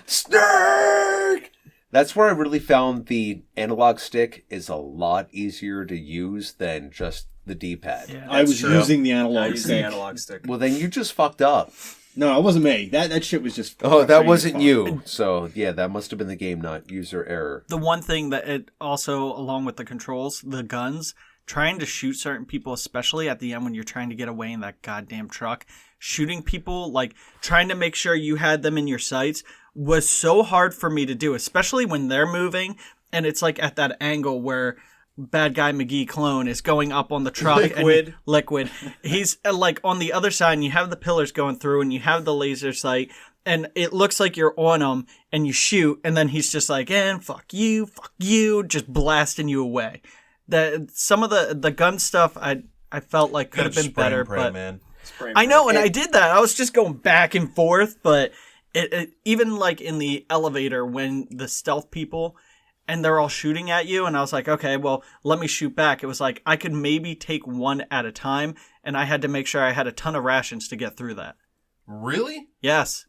Snake. That's where I really found the analog stick is a lot easier to use than just the D-pad. Yeah. I was using the I analog use the stick. analog stick. Well, then you just fucked up. No, it wasn't me. That shit was just. Oh, that frustrating wasn't as you. So, yeah, that must have been the game, not user error. The one thing that it also, along with the controls, the guns, trying to shoot certain people, especially at the end when you're trying to get away in that goddamn truck, shooting people, like trying to make sure you had them in your sights was so hard for me to do, especially when they're moving and it's like at that angle where bad guy McGee clone is going up on the truck. Liquid. He's like on the other side and you have the pillars going through and you have the laser sight and it looks like you're on him and you shoot and then he's just like, and fuck you, just blasting you away. Some of the gun stuff I felt like could have been better, but man. I know, and I did that. I was just going back and forth, but it even like in the elevator when the stealth people and they're all shooting at you, and I was like, okay, well, let me shoot back. It was like I could maybe take one at a time, and I had to make sure I had a ton of rations to get through that. Really? Yes.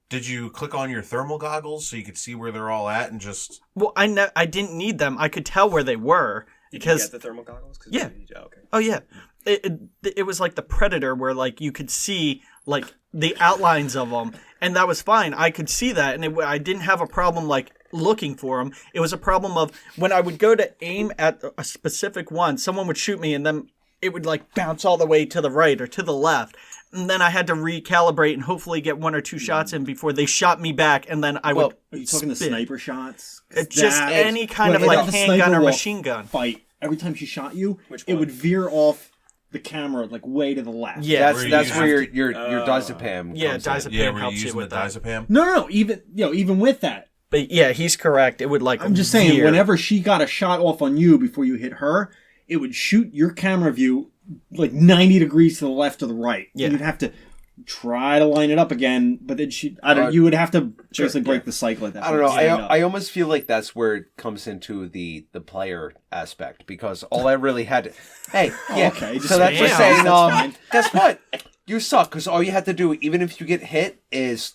Did you click on your thermal goggles so you could see where they're all at and just... Well, I didn't need them. I could tell where they were. Because, did you get the thermal goggles? Yeah. Okay. Oh, yeah. It was like the Predator where, like, you could see, like, the outlines of them, and that was fine. I could see that, and I didn't have a problem, like, looking for them. It was a problem of when I would go to aim at a specific one, someone would shoot me, and then it would, like, bounce all the way to the right or to the left. And then I had to recalibrate and hopefully get 1 or 2 shots in before they shot me back, and then I would Are you talking the sniper shots? just any kind of, like, handgun or machine gun. Fight. Every time she shot you, Which it one? would veer off the camera, like, way to the left. Yeah. That's where your diazepam Yeah, comes in. diazepam Yeah, were you helps you using with the that. diazepam? No. Even with that. But yeah, he's correct. It would like I'm just saying, veer. whenever she got a shot off on you before you hit her, it would shoot your camera view like 90 degrees to the left or the right. Yeah. And you'd have to try to line it up again, but then you would have to basically break the cycle at that I don't know. point. Stand up. I almost feel like that's where it comes into the player aspect because all I really had to... Hey, yeah. Okay, just so that's say just yeah, saying, that's fine. guess what? You suck because all you had to do, even if you get hit, is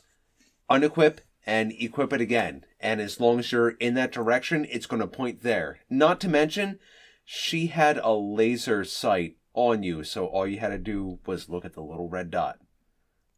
unequip and equip it again. And as long as you're in that direction, it's going to point there. Not to mention, she had a laser sight on you, so all you had to do was look at the little red dot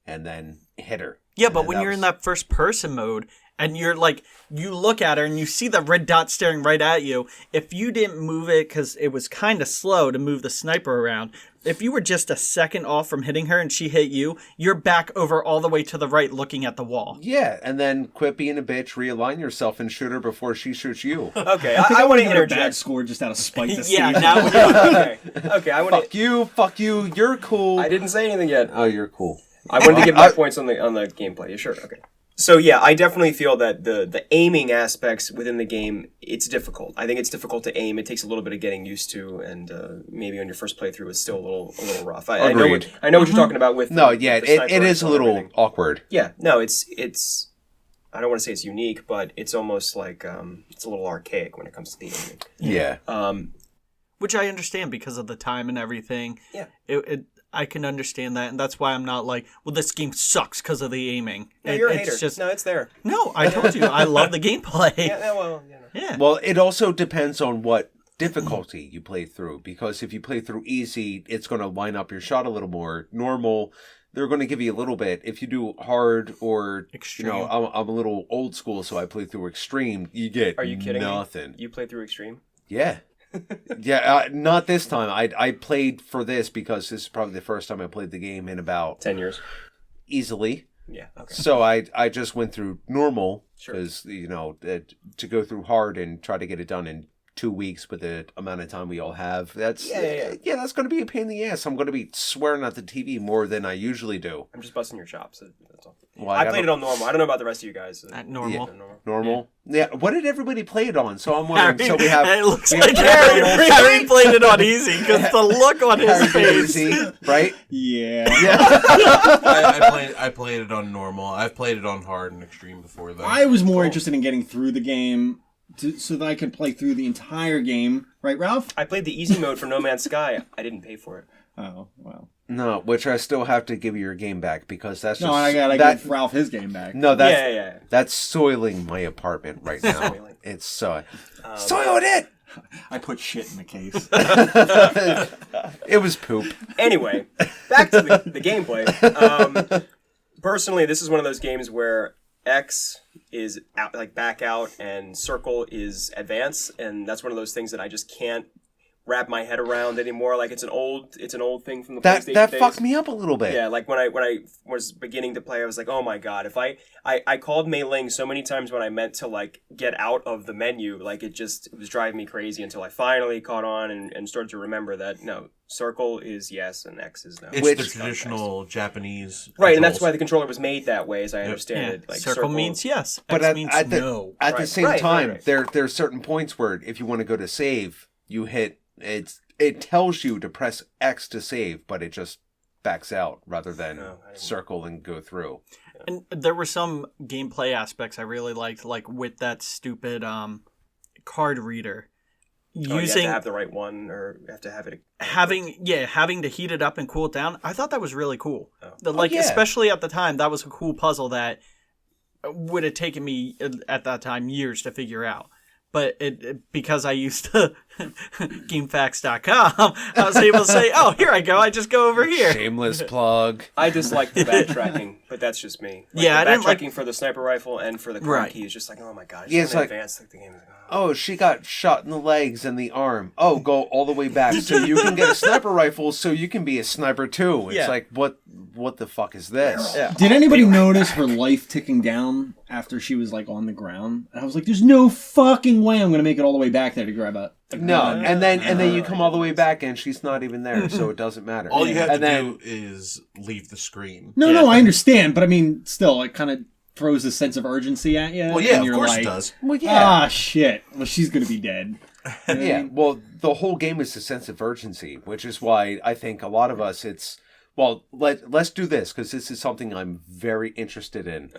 and then hit her. Yeah, but And when that you're in was- that first person mode and you're like, you look at her and you see the red dot staring right at you, if you didn't move it because it was kind of slow to move the sniper around, if you were just a second off from hitting her and she hit you, you're back over all the way to the right looking at the wall. Yeah, and then quit being a bitch, realign yourself, and shoot her before she shoots you. Okay, I I want to got a bad interject. score just out of spite. To Yeah, Steve. now Okay, I want to. Fuck you, you're cool. I didn't say anything yet. Oh, you're cool. I wanted to give my points on the gameplay. Yeah, sure. Okay. So yeah, I definitely feel that the aiming aspects within the game, it's difficult. I think it's difficult to aim. It takes a little bit of getting used to, and maybe on your first playthrough, it's still a little rough. I know Agreed. what you're talking about with No, the yeah, sniper it is a and little everything. awkward. Yeah, no, it's. I don't want to say it's unique, but it's almost like it's a little archaic when it comes to the aiming. Yeah. which I understand because of the time and everything. Yeah. I can understand that, and that's why I'm not like, well, this game sucks because of the aiming. No, you're a it's hater. Just, no, it's there. no, I told you, I love the gameplay. Yeah, well, you know. Yeah. Well, it also depends on what difficulty you play through, because if you play through easy, it's going to line up your shot a little more. Normal, they're going to give you a little bit. If you do hard or Extreme. you know, I'm a little old school, so I play through extreme. You get Are you kidding nothing. me? You play through extreme? Yeah. Yeah, not this time. I played for this because this is probably the first time I played the game in about 10 years. easily. Yeah. Okay. So I just went through normal Sure. because you know to go through hard and try to get it done in 2 weeks with the amount of time we all have. That's that's going to be a pain in the ass. I'm going to be swearing at the TV more than I usually do. I'm just busting your chops. That's all. Well, I played it on normal. I don't know about the rest of you guys. At normal. Normal. Yeah. What did everybody play it on? So I'm wondering. So we have. It looks we have like Harry played it on easy because the look on his Harry face. Easy, right? Yeah. Yeah. I played it on normal. I've played it on hard and extreme before, though. I was more interested in getting through the game so that I could play through the entire game. Right, Ralph? I played the easy mode for No Man's Sky. I didn't pay for it. Oh, well. No, which I still have to give you your game back because that's just No, I gotta that, give Ralph his game back. No, that's Yeah. that's soiling my apartment right now. Soiling. It's soiled it. I put shit in the case. It was poop. Anyway, back to the gameplay. Personally, this is one of those games where X is out, like back out, and circle is advance, and that's one of those things that I just can't wrap my head around anymore. Like it's an old thing from the PlayStation That days. fucked me up a little bit. Yeah, like when I was beginning to play, I was like, oh my god, if I called Mei Ling so many times when I meant to like get out of the menu, like it was driving me crazy until I finally caught on and started to remember that no, circle is yes and X is no. It's Which- the traditional Japanese Right, and that's controls. why the controller was made that way, as I understand Yeah. it. Like circle means yes. But X means at the, no. at the Right, same right, time, right. there's certain points where if you want to go to save, you hit it tells you to press X to save, but it just backs out rather than No, I didn't. circle and go through. And there were some gameplay aspects I really liked, like with that stupid card reader. You have to have the right one, or you have to have it. having to heat it up and cool it down. I thought that was really cool. Oh. Yeah. Especially at the time, that was a cool puzzle that would have taken me at that time years to figure out. But because I used to GameFAQs.com, I was able to say, "Oh, here I go. I just go over here." Shameless plug. I dislike the backtracking, but that's just me. Like, Yeah, the I didn't like- backtracking for the sniper rifle and for the card Right. key is just like, oh my god, Yeah, it's it's like- advanced. Like the game is. Oh, she got shot in the legs and the arm. Oh, go all the way back so you can get a sniper rifle, so you can be a sniper too. It's Yeah. like what the fuck is this? Yeah. Did anybody notice her life ticking down after she was like on the ground? And I was like, "There's no fucking way I'm gonna make it all the way back there to grab a." No, and then you come all the way back and she's not even there, so it doesn't matter. All you have and to then, do is leave the screen. No, I understand, but I mean, still, it kind of throws a sense of urgency at you. Well, yeah, and of you're course like, it does. Well, yeah, Ah, shit. Well, she's gonna be dead. yeah. Well, the whole game is a sense of urgency, which is why I think a lot of us, let's do this because this is something I'm very interested in.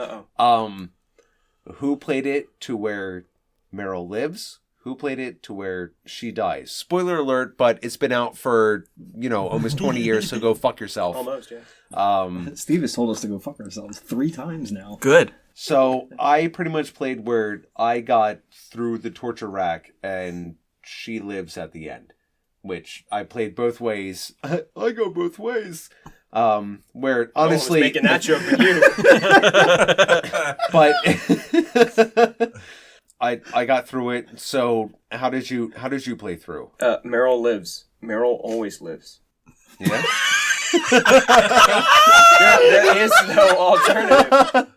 Who played it to where Meryl lives? Who played it to where she dies? Spoiler alert, but it's been out for, almost 20 years, so go fuck yourself. Almost, yeah. Steve has told us to go fuck ourselves 3 times now. Good. So I pretty much played where I got through the torture rack and she lives at the end, which I played both ways. I go both ways. Where honestly, making that joke with you. but I got through it. So how did you play through? Meryl lives. Meryl always lives. Yeah. There is no alternative.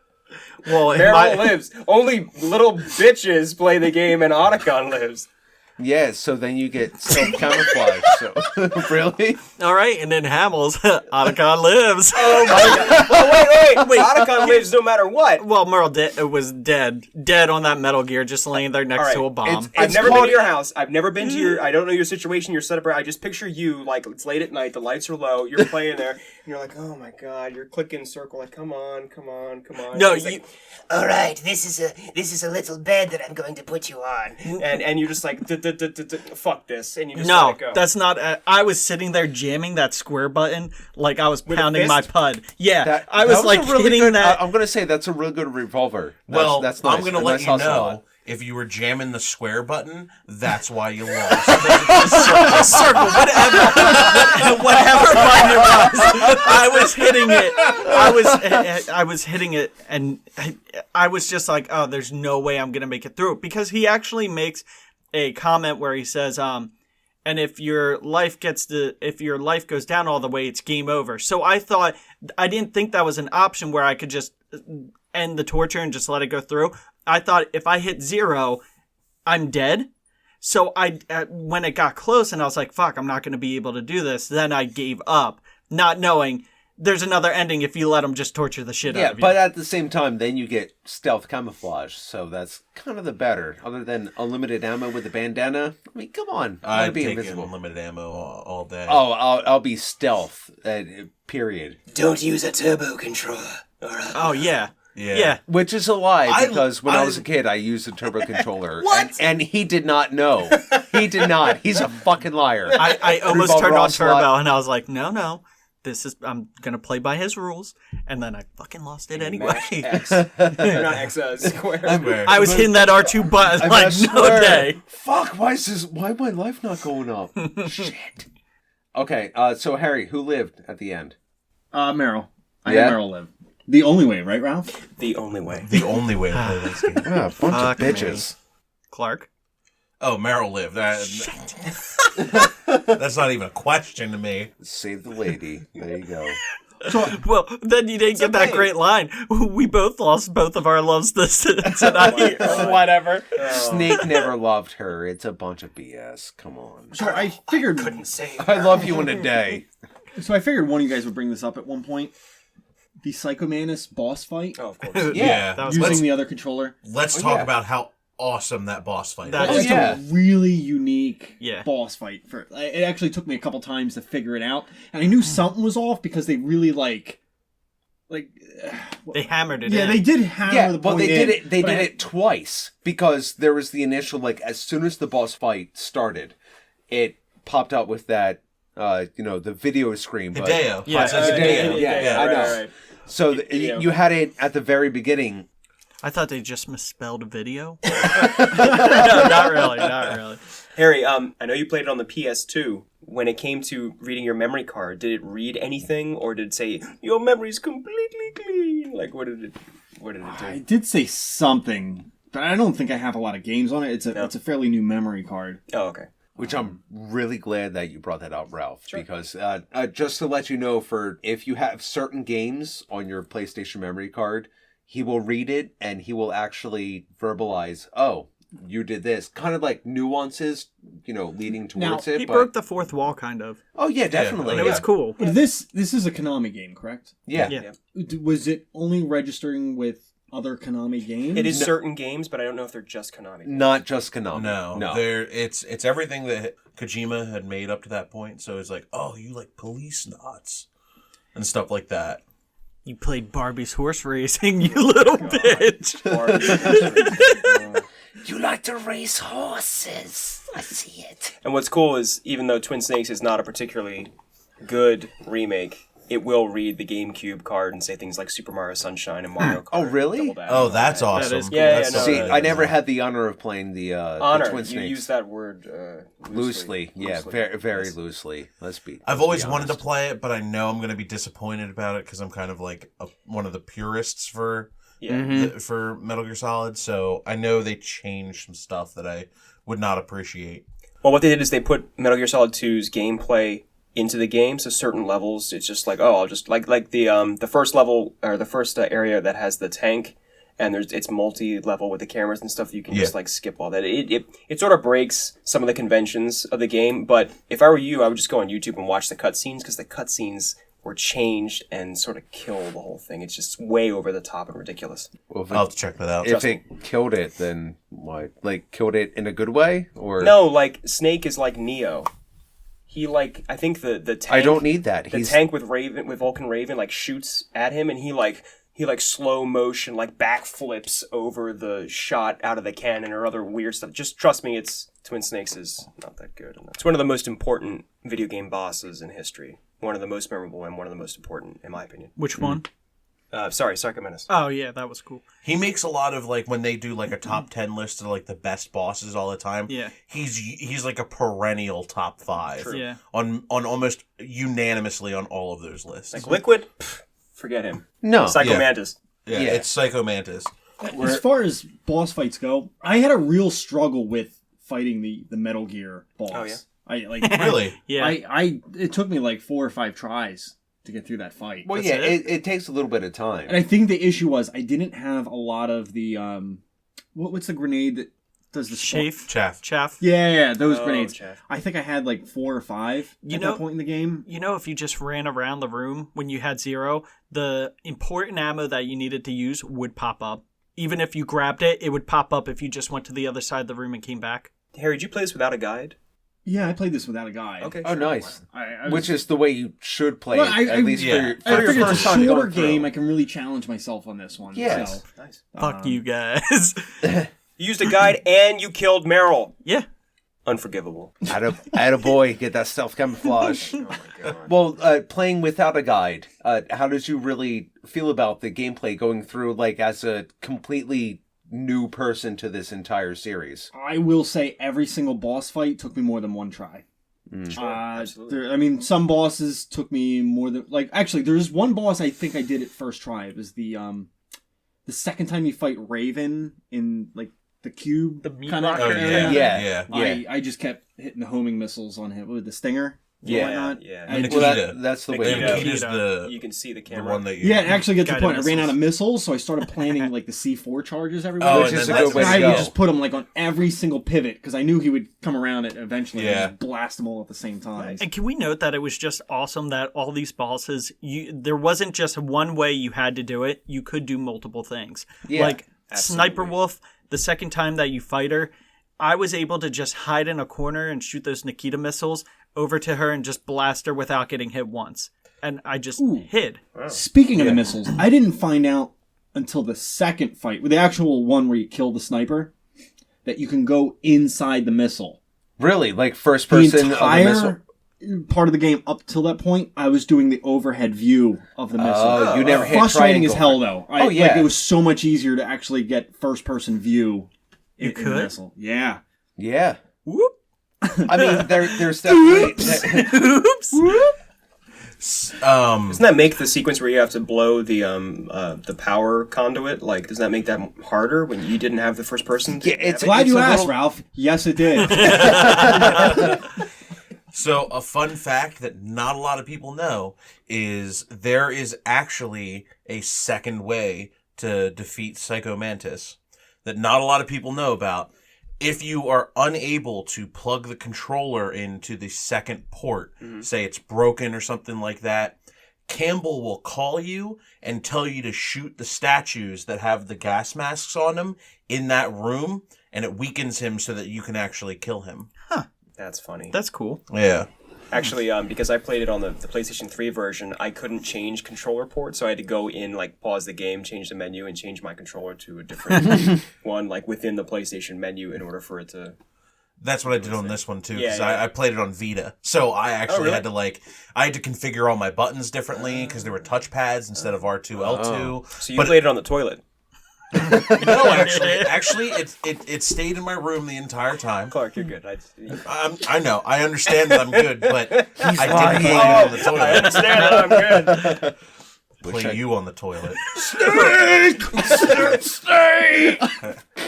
Well, Meryl lives. Only little bitches play the game, and Otacon lives. Yeah, so then you get self-camouflage. So really? all right, and then Hamill's Otacon lives. Oh my god! Oh wait! Otacon lives no matter what. Well, Merle was dead on that Metal Gear, just laying there next All right, to a bomb. I've never been to your house. I've never been to your. I don't know your situation, your setup. I just picture you like it's late at night. The lights are low. You're playing there, and you're like, oh my god! You're clicking circle. Like, come on. No, It's like, all right, this is a little bed that I'm going to put you on, and you're just like, fuck this, and you just No, let it go. that's not. I was sitting there jamming that square button like I was With a pounding my fist? pud. Yeah, That, I was that like a really hitting good, that. I'm gonna say that's a really good revolver. Well, That's nice. I'm going to A let nice you ocelot. know, if you were jamming the square button, that's why you lost. Circle, whatever button it was. I was hitting it. I was hitting it, and I was just like, "Oh, there's no way I'm gonna make it through." Because he actually makes a comment where he says, "And if your life goes down all the way, it's game over." So I didn't think that was an option where I could just end the torture and just let it go through. I thought if I hit 0, I'm dead. So when it got close and I was like, fuck, I'm not going to be able to do this, then I gave up, not knowing there's another ending if you let them just torture the shit out Yeah, of you. but at the same time, then you get stealth camouflage, so that's kind of the better. Other than unlimited ammo with the bandana, I mean, come on, I want to I'd be take invisible. unlimited ammo all day. Oh, I'll be stealth. Period. Don't use a turbo controller. All right. Oh, yeah. Yeah. Yeah. Which is a lie, I- because when I I- was a kid, I used a turbo controller. What? And he did not know. He did not. He's a fucking liar. I almost Revolver turned on ocelot. turbo and I was like, no. I'm going to play by his rules. And then I fucking lost it anyway. Mash X. Not X, square. I was hitting that R2 button I like no swear. day. Fuck, why my life not going up? Shit. Okay, so Harry, who lived at the end? Meryl. I Yeah? had Meryl live. The only way, right, Ralph? The only way. The only way to play this game. Ah, a bunch Fuck of bitches. Clark? Oh, Meryl lived. That's not even a question to me. Save the lady. There you go. Well, then you didn't get that okay. great line. We both lost both of our loves this tonight. Whatever. Snake never loved her. It's a bunch of BS. Come on. So I figured. Couldn't save I love you in a day. So I figured one of you guys would bring this up at one point. The Psychomanus boss fight Oh, of course. Yeah. that was using the other controller. Let's Oh, talk yeah. about how awesome that boss fight That That is. was yeah. a really unique Yeah. boss fight. It actually took me a couple times to figure it out, and I knew something was off because they really like. They hammered it Yeah, in. they did hammer Yeah, the well, point they did in, it. They but did I- it twice because there was the initial as soon as the boss fight started, it popped out with that, the video screen. But, Hideo. Yeah. Princess Hideo, Hideo. yeah, I know. Right. So Hideo. you had it at the very beginning. I thought they just misspelled video. No, not really. Harry, I know you played it on the PS2. When it came to reading your memory card, did it read anything, or did it say your memory's completely clean? Like, what did it I do? did say something, but I don't think I have a lot of games on it. It's a fairly new memory card. Oh, okay. Which I'm really glad that you brought that up, Ralph, because just to let you know, for if you have certain games on your PlayStation memory card, he will read it and he will actually verbalize, oh, you did this. Kind of like nuances, leading towards it. He but broke the fourth wall, kind of. oh yeah, definitely. And it was cool. But this is a Konami game, correct? Yeah. Yeah. Was it only registering with other Konami games? It is certain games, but I don't know if they're just Konami. Not just Konami. No. It's everything that Kojima had made up to that point. So it's like, oh, you like police knots and stuff like that. You played Barbie's horse racing, you little bitch. You like to race horses. I see it. And what's cool is, even though Twin Snakes is not a particularly good remake, it will read the GameCube card and say things like Super Mario Sunshine and Mario Kart. Oh, really? Double Dash. Oh, that's awesome. is cool. Yeah, That's yeah, no, See, no, I never had the honor of playing the Honor. Twin You Snakes. use that word loosely. Yeah, Loosely. very, very Yes. loosely. Let's I've always be wanted to honest. play it, but I know I'm going to be disappointed about it because I'm kind of like one of the purists for Yeah. for Metal Gear Solid. So I know they changed some stuff that I would not appreciate. Well, what they did is they put Metal Gear Solid 2's gameplay into the game, so certain levels, it's just like, oh, I'll just like the first level or the first area that has the tank, and it's multi-level with the cameras and stuff. You can just like skip all that. It sort of breaks some of the conventions of the game. But if I were you, I would just go on YouTube and watch the cutscenes, because the cutscenes were changed and sort of kill the whole thing. It's just way over the top and ridiculous. Well, if I'll have to check that out. if it killed it, then why? Like, killed it in a good way? Or No, like Snake is like Neo. He I think the tank. I don't need that. The tank with Vulcan Raven shoots at him, and he he like slow motion like backflips over the shot out of the cannon or other weird stuff. Just trust me, Twin Snakes is not that good. And it's one of the most important video game bosses in history. One of the most memorable and one of the most important, in my opinion. Which one? Sorry, Psycho Menace. Oh yeah, that was cool. He makes a lot of like when they do like a top 10 list of like the best bosses all the time. Yeah. He's like a perennial top 5. True. Yeah. On almost unanimously on all of those lists. Like Liquid, pff, forget him. No. Psycho Yeah. Mantis. yeah, Yeah. it's Psycho Mantis. As far as boss fights go, I had a real struggle with fighting the Metal Gear boss. Oh, yeah? I like Really? Yeah. it took me like 4 or 5 tries to get through that fight. Well, That's yeah, it? it takes a little bit of time. And I think the issue was I didn't have a lot of the what's the grenade that does the Chaff. Chaff. Yeah, those Oh, grenades. Chaff. I think I had like 4 or 5 You at know- that point in the game. You know, if you just ran around the room when you had 0, the important ammo that you needed to use would pop up. Even if you grabbed it, it would pop up if you just went to the other side of the room and came back. Harry, did you play this without a guide? Yeah, I played this without a guide. Okay. Oh, sure. nice. I was- Which is the way you should play Well, it, I- at least yeah. for your, I for your figured first it's a time shorter going through. game. I can really challenge myself on this one. Yes. So, Nice. Fuck you guys. You used a guide and you killed Meryl. Yeah. Unforgivable. Atta boy, get that stealth camouflage. Oh my god. Well, playing without a guide, how did you really feel about the gameplay going through, like, as a completely new person to this entire series? I will say every single boss fight took me more than 1 try. Sure, absolutely. I mean, some bosses took me more than actually. There's one boss I think I did it first try. It was the second time you fight Raven in like the cube, The meat kind of rocker? Oh, area. Yeah. yeah. I just kept hitting the homing missiles on him with the stinger. and Yeah, whatnot. yeah. And Nikita. Well, that's the way Nikita. to go. Nikita's the You can see the the camera. one that you. yeah, it actually gets to the Guided point. I ran out of missiles. missiles, so I started planting like the C4 charges everywhere. Oh, Which and is then a that's good way And to I go. would just put them like on every single pivot because I knew he would come around it eventually Yeah. and just blast them all at the same time. Nice. And can we note that it was just awesome that all these bosses, there wasn't just one way you had to do it. You could do multiple things. Yeah, Like absolutely. Sniper Wolf, the second time that you fight her, I was able to just hide in a corner and shoot those Nikita missiles over to her and just blast her without getting hit once. And I just hid. Speaking of the missiles, I didn't find out until the second fight, with the actual one where you kill the sniper, that you can go inside the missile. Really? Like first The person of the missile? entire part of the game up till that point, I was doing the overhead view of the missile. Oh, you never hit Frustrating as triangle. hell, though. Oh, yeah. Like, it was so much easier to actually get first-person view in the could? missile. Yeah. Yeah. Whoop. I mean, there's definitely... Oops. Doesn't that make the sequence where you have to blow the power conduit? Like, doesn't that make that harder when you didn't have the first person? Yeah, it's Glad you a asked, little- Ralph. Yes, it did. So a fun fact that not a lot of people know is there is actually a second way to defeat Psycho Mantis that not a lot of people know about. If you are unable to plug the controller into the second port, say it's broken or something like that, Campbell will call you and tell you to shoot the statues that have the gas masks on them in that room, and it weakens him so that you can actually kill him. That's funny. That's cool. Yeah. Actually, because I played it on the PlayStation 3 version, I couldn't change controller ports, so I had to go in, like, pause the game, change the menu, and change my controller to a different one, like, within the PlayStation menu in order for it to... That's what I did on this one too, because Yeah, yeah. I played it on Vita. So I actually really? had to I had to configure all my buttons differently because there were touchpads instead of R2, L2. So you played it on the toilet. No, actually, it stayed in my room the entire time. Clark, you're good. I know, I understand that I'm good, but I didn't lying. play it on the I toilet. understand that, I'm good. Play you on the toilet.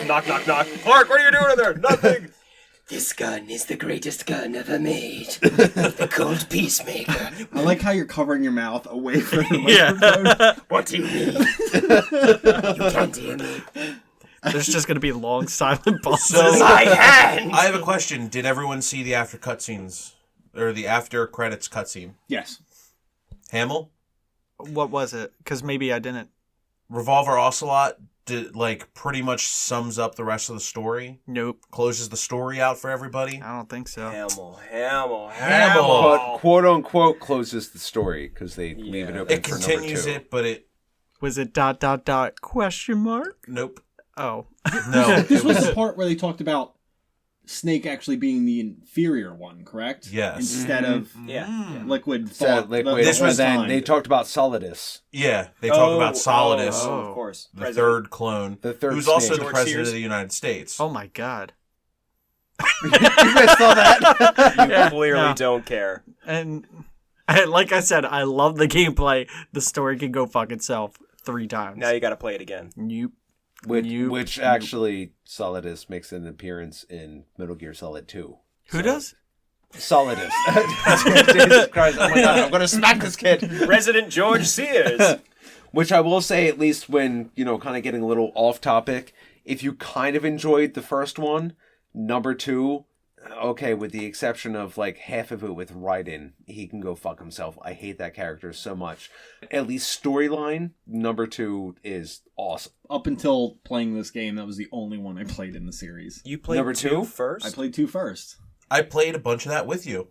Knock, knock, knock. Clark, what are you doing in there? Nothing. This gun is the greatest gun ever made. The Cold Peacemaker. I like how you're covering your mouth away from the Yeah. microphone. What do you mean? You can't hear me. There's just going to be long silent bosses. So My hand! I have a question. Did everyone see the after cutscenes or the after credits cutscene? Yes. Hamill, What was it? Because maybe I didn't. Revolver Ocelot pretty much sums up the rest of the story. Nope. Closes the story out for everybody. I don't think so. Hamill. But quote unquote closes the story because they leave it open It for continues number 2. it, but it Was it ... question mark? Nope. Oh. No. This was the part where they talked about Snake actually being the inferior one, correct? Yes. Instead of Liquid. So Liquid. This was then they talked about Solidus. Yeah, they talk about Solidus, of course. the third clone, The third who's also Snake. the George president Sears. of the United States. Oh my god. You missed all that. You clearly don't care. And like I said, I love the gameplay. The story can go fuck itself 3 times. Now you got to play it again. Nope. Which actually, Solidus makes an appearance in Metal Gear Solid 2. Who does? Solidus. Jesus Christ, oh my god, I'm gonna smack this kid. Resident George Sears. Which I will say, at least when, kind of getting a little off topic, if you kind of enjoyed the first one, number 2, okay, with the exception of like half of it with Raiden, he can go fuck himself. I hate that character so much. At least storyline, number 2 is awesome. Up until playing this game, that was the only one I played in the series. You played Number 2 2? first? I played 2 first. I played a bunch of that with you.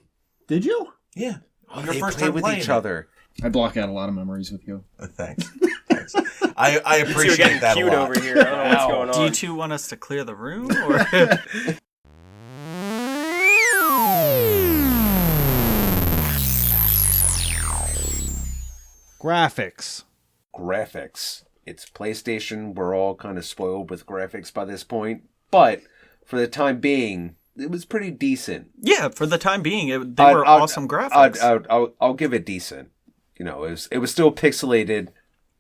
Did you? Yeah. Your They first play time with playing each it. other. I block out a lot of memories with you. Thanks. Thanks. I You're appreciate getting that a cute lot. over here. I don't know what's going on. Do you two want us to clear the room? Or Graphics. Graphics. It's PlayStation. We're all kind of spoiled with graphics by this point. But for the time being, it was pretty decent. yeah, for the time being, they were awesome graphics. I'll give it decent. It was still pixelated.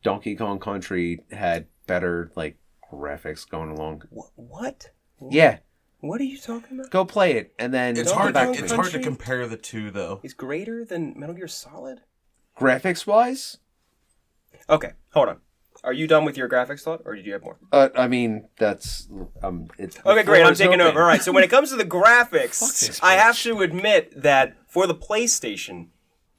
Donkey Kong Country had better like graphics going along. What? Yeah, What are you talking about? go play it and then It's come hard. back To, to it's me. hard to compare the two, though. He's greater than Metal Gear Solid? Graphics wise. Okay, hold on. Are you done with your graphics thought, or did you have more? I mean that's it's Okay, great. I'm floor is taking open. over. All right. So when it comes to the graphics, this I bitch. have to admit that for the PlayStation,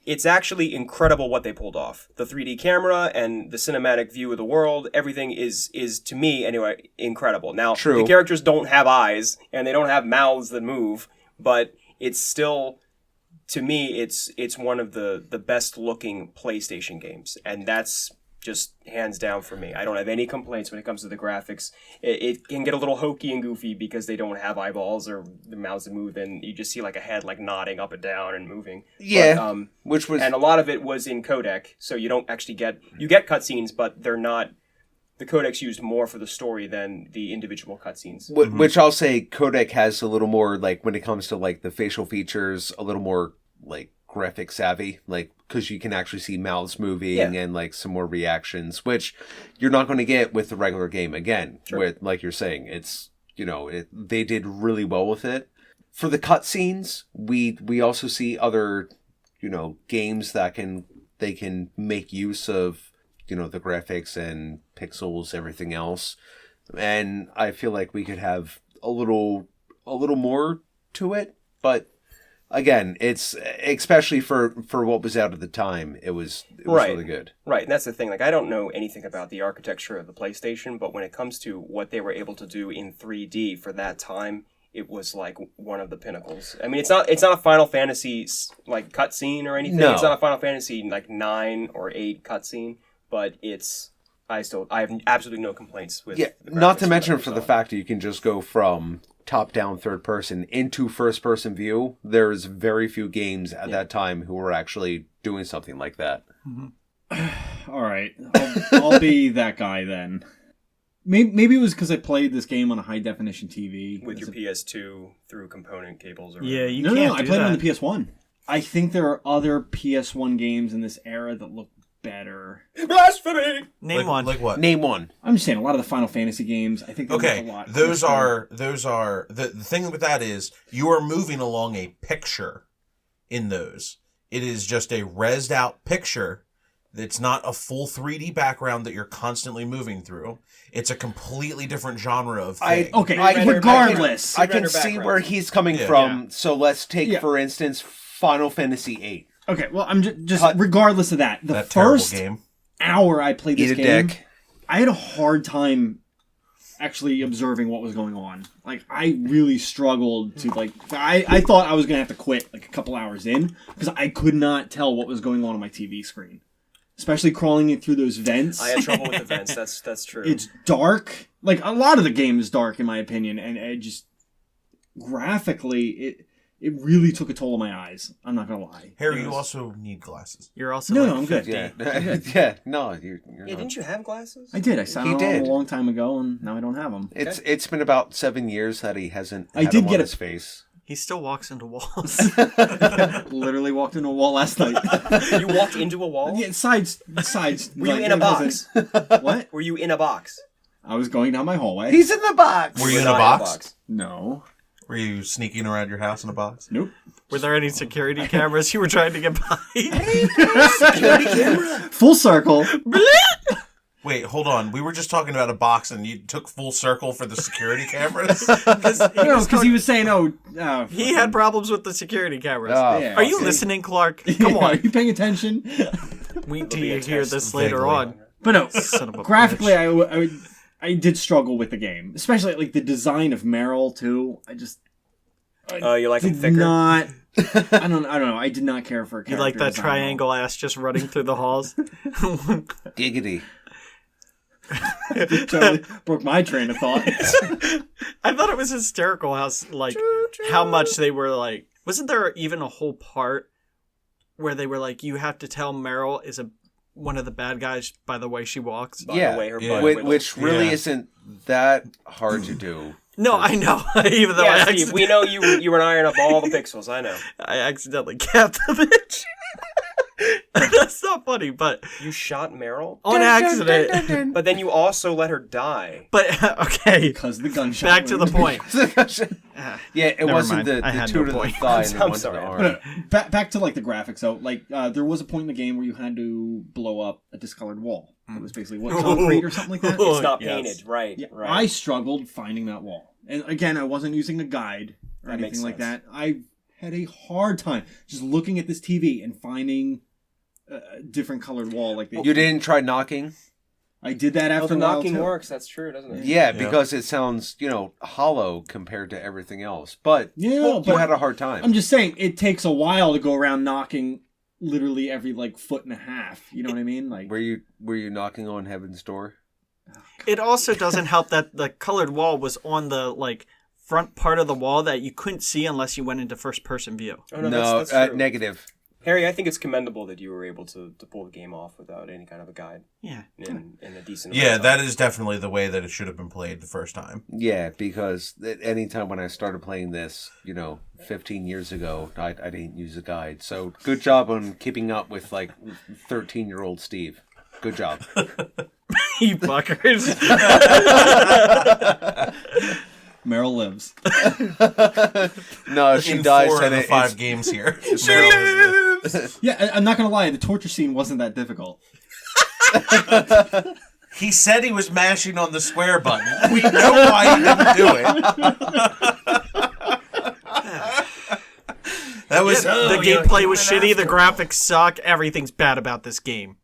it's actually incredible what they pulled off. The 3D camera and the cinematic view of the world, everything is to me anyway incredible. Now, True. the characters don't have eyes and they don't have mouths that move, but it's still, to me, it's one of the best looking PlayStation games, and that's just hands down for me. I don't have any complaints when it comes to the graphics. It can get a little hokey and goofy because they don't have eyeballs or the mouths that move, and you just see like a head like nodding up and down and moving. Yeah, But, which was and a lot of it was in codec, so you don't actually get cutscenes, but they're not. The codec's used more for the story than the individual cutscenes. Which I'll say codec has a little more like when it comes to like the facial features, a little more like graphic savvy, like because you can actually see mouths moving and like some more reactions, which you're not going to get with the regular game. Again, with like you're saying, it's they did really well with it. For the cutscenes, we also see other games that they can make use of the graphics and pixels, everything else, and I feel like we could have a little more to it, but again, it's especially for what was out at the time, it was Right. really good. Right, and that's the thing. Like, I don't know anything about the architecture of the PlayStation, but when it comes to what they were able to do in 3D for that time, it was like one of the pinnacles. I mean, it's not a Final Fantasy like cutscene or anything. No. It's not a Final Fantasy like 9 or 8 cutscene, but I have absolutely no complaints with. Yeah, the not to graphics mention of for the Solid. fact that you can just go from top-down third-person into first-person view. There's very few games at that time who were actually doing something like that. All right, I'll be that guy then. Maybe it was because I played this game on a high definition TV with your PS2 through component cables. Or Yeah, you No, can't I do played it that. on the PS1. I think there are other PS1 games in this era that look better. Blasphemy! Name one. Like what? Name one. I'm just saying, a lot of the Final Fantasy games, I think they look Okay, a lot. those crisper. are the thing with that is you are moving along a picture in those. It is just a rezzed out picture. It's not a full 3D background that you're constantly moving through. It's a completely different genre of thing. Okay, Re-render regardless. I can Render see backgrounds. where he's coming Yeah. from. So let's take, Yeah. for instance, Final Fantasy VIII. Okay, well, I'm just Cut. regardless of that. The That terrible first game. hour I played this Eat a game, dick. I had a hard time actually observing what was going on. Like, I really struggled to, like, I thought I was going to have to quit, like, a couple hours in, because I could not tell what was going on my TV screen. especially crawling it through those vents. I had trouble with the vents. That's true. It's dark. Like, a lot of the game is dark, in my opinion, and it just... Graphically, it really took a toll on my eyes. I'm not gonna lie. Harry, you also need glasses. You're also No, like I'm good. 50. Yeah, yeah. No, you're yeah, not. didn't you have glasses? I did. I sat He on them did. a long time ago, and now I don't have them. It's been about 7 years that he hasn't. I had did them get on a- his face. He still walks into walls. Literally walked into a wall last night. You walked into a wall? Yeah, sides. Were you like, in a it box? wasn't- What? Were you in a box? I was going down my hallway. He's in the box. Were you in Not a box? No. Were you sneaking around your house in a box? Nope. Were there any security cameras you were trying to get by? Security camera. Full circle. Wait, hold on. We were just talking about a box, and you took full circle for the security cameras. Because he was saying, He had problems with the security cameras. Oh, Yeah. Are you Okay. listening, Clark? Come Come on. Are on. you paying attention? Wait till be a you hear test. this later Vaguely. on. But no, Son of a graphically, bitch. I did struggle with the game, especially like the design of Meryl too. I just You like them did thicker? not. I don't know. I did not care for. You like character that design at all. triangle ass just running through the halls? Giggity. Totally broke my train of thought. I thought it was hysterical how much they were like. Wasn't there even a whole part where they were like, you have to tell Meryl is one of the bad guys by the way she walks? By Yeah. the way, her Yeah. butt Which, wiggles. which really Yeah. isn't that hard to do. No, I know. Even though Yeah, I, Steve, we know you were ironing up all the pixels. I know. I accidentally capped the bitch. That's not funny, but You shot Meryl, on accident. but then you also let her die. But okay, Because the gunshot. back to the wound. point. Yeah, it Never wasn't mind. I the had two no to the point. thigh and the I'm one to the sorry. arm. Back to like the graphics though. Like there was a point in the game where you had to blow up a discolored wall. It was basically what concrete or something like that. Oh, It's not yes. painted, right? Yeah, Right. I struggled finding that wall. And again, I wasn't using a guide or That makes anything like sense. that. I had a hard time just looking at this TV and finding a different colored wall. Like You didn't try knocking? I did that Oh, after the a while knocking too. works. That's true, doesn't it? Yeah, because it sounds, hollow compared to everything else. But Yeah, you but had a hard time. I'm just saying it takes a while to go around knocking literally every like foot and a half. You know what I mean? Like Were you knocking on heaven's door? It also doesn't help that the colored wall was on the front part of the wall that you couldn't see unless you went into first person view. Oh, no, that's true. Negative. Harry, I think it's commendable that you were able to pull the game off without any kind of a guide Yeah. in a decent Yeah, amount of that time. is definitely the way that it should have been played the first time. Yeah, because at any time when I started playing this, 15 years ago, I didn't use a guide. So good job on keeping up with 13-year-old Steve. Good job. You fuckers. Meryl lives. No, she In dies 4 and of the it, 5 games here. Yeah, I'm not gonna lie. The torture scene wasn't that difficult. He said he was mashing on the square button. We know why he didn't do it. That was The gameplay was shitty, the graphics suck, everything's bad about this game.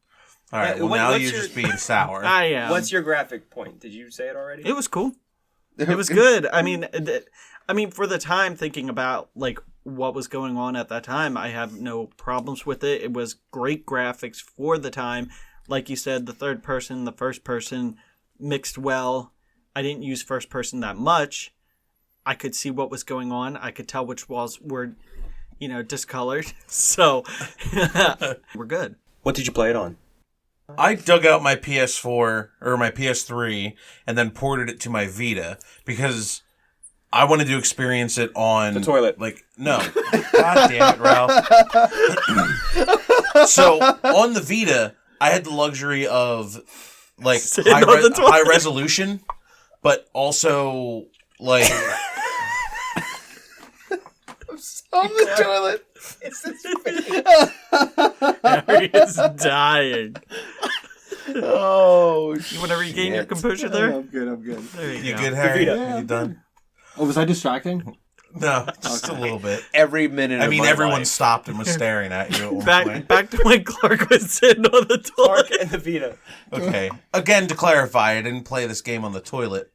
All right. Well, What- now what's you're your- just being sour. I am. What's your graphic point? Did you say it already? It was cool. It was good. I mean, for the time, thinking about what was going on at that time, I have no problems with it. It was great graphics for the time. Like you said, the third person, the first person mixed well. I didn't use first person that much. I could see what was going on. I could tell which walls were, discolored. So we're good. What did you play it on? I dug out my PS4 or my PS3 and then ported it to my Vita because I wanted to experience it on The toilet. No. God damn it, Ralph. So on the Vita, I had the luxury of Sitting on the toilet. high resolution, but also on the toilet. Harry is dying. Oh, You want to regain your shit. composure there? I'm good. There you you go. good, Harry? Vita. You done? Oh, was I distracting? No, just a little bit. Every minute. I of mean, my everyone life. stopped and was staring at you at one Back, point. back to when Clark was sitting on the Clark toilet. and the Vita. Okay. Again, to clarify, I didn't play this game on the toilet.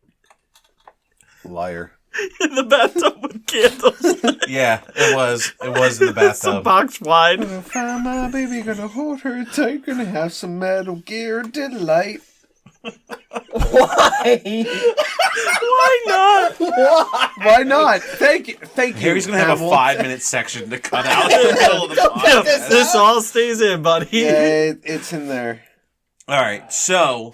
Liar. In the bathtub with candles. Yeah, it was in the Some bathtub. box wine. Gonna find my baby, gonna hold her tight, gonna have some Metal Gear delight. Why? Why not? Why not? Thank you. Harry's gonna have a Hamill. 5-minute section to cut out in the middle of the podcast. This all stays in, buddy. Yeah, it's in there. All right, so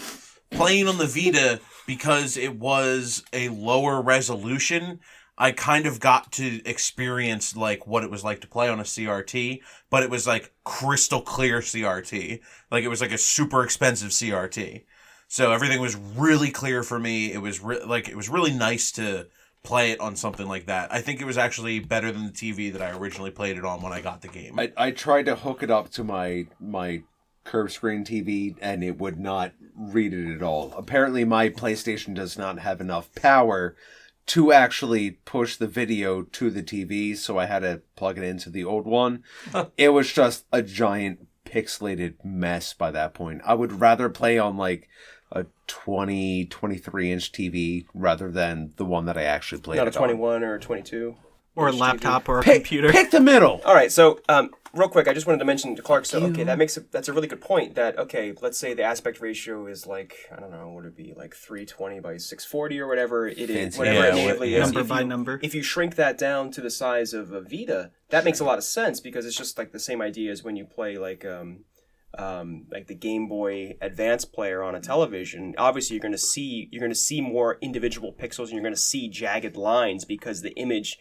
playing on the Vita because it was a lower resolution, I kind of got to experience like what it was like to play on a CRT, but it was like crystal clear CRT. Like it was like a super expensive CRT. So everything was really clear for me. It was it was really nice to play it on something like that. I think it was actually better than the TV that I originally played it on when I got the game. I tried to hook it up to my curved screen TV, and it would not read it at all. Apparently, my PlayStation does not have enough power to actually push the video to the TV, so I had to plug it into the old one. It was just a giant pixelated mess by that point. I would rather play on like a 23-inch TV rather than the one that I actually played Not a it on. 21 or a 22. Or a HDD. laptop or a Pick, computer. pick the middle! All right, so real quick, I just wanted to mention to Clark. So okay, that's a really good point. That okay, let's say the aspect ratio is like I don't know, would it be like 320 by 640 or whatever it is, Fancy. whatever Yeah, it natively yeah. is. Number If by you- number. If you shrink that down to the size of a Vita, that makes a lot of sense because it's just like the same idea as when you play like the Game Boy Advance player on a television. Obviously, you're going to see more individual pixels, and you're going to see jagged lines because the image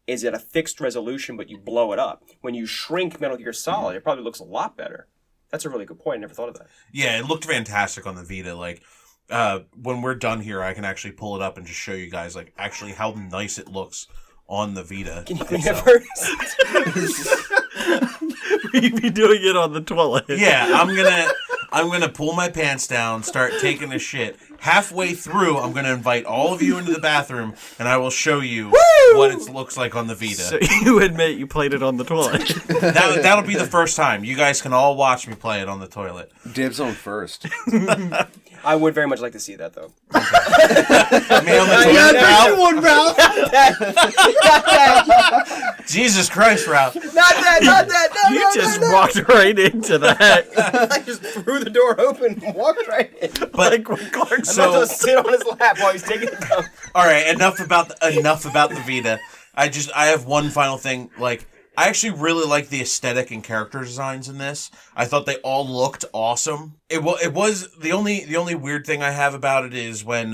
is at a fixed resolution, but you blow it up. When you shrink Metal Gear Solid, it probably looks a lot better. That's a really good point. I never thought of that. Yeah, it looked fantastic on the Vita. Like, when we're done here, I can actually pull it up and just show you guys, like, actually how nice it looks on the Vita. Can you clean it first? You'd be doing it on the toilet. Yeah, I'm gonna pull my pants down, start taking a shit. Halfway through, I'm gonna invite all of you into the bathroom, and I will show you what it looks like on the Vita. So you admit you played it on the toilet. That'll be the first time. You guys can all watch me play it on the toilet. Dibs on first. I would very much like to see that, though. Me on the toilet, Ralph? Jesus Christ, Ralph. Not that! No, You just walked right into that. I just threw the door open and walked right in. Like when Clark So So, sit on his lap while he's taking a dump. all right, enough about the Vita. I have one final thing. Like, I actually really like the aesthetic and character designs in this. I thought they all looked awesome. It was the only weird thing I have about it is when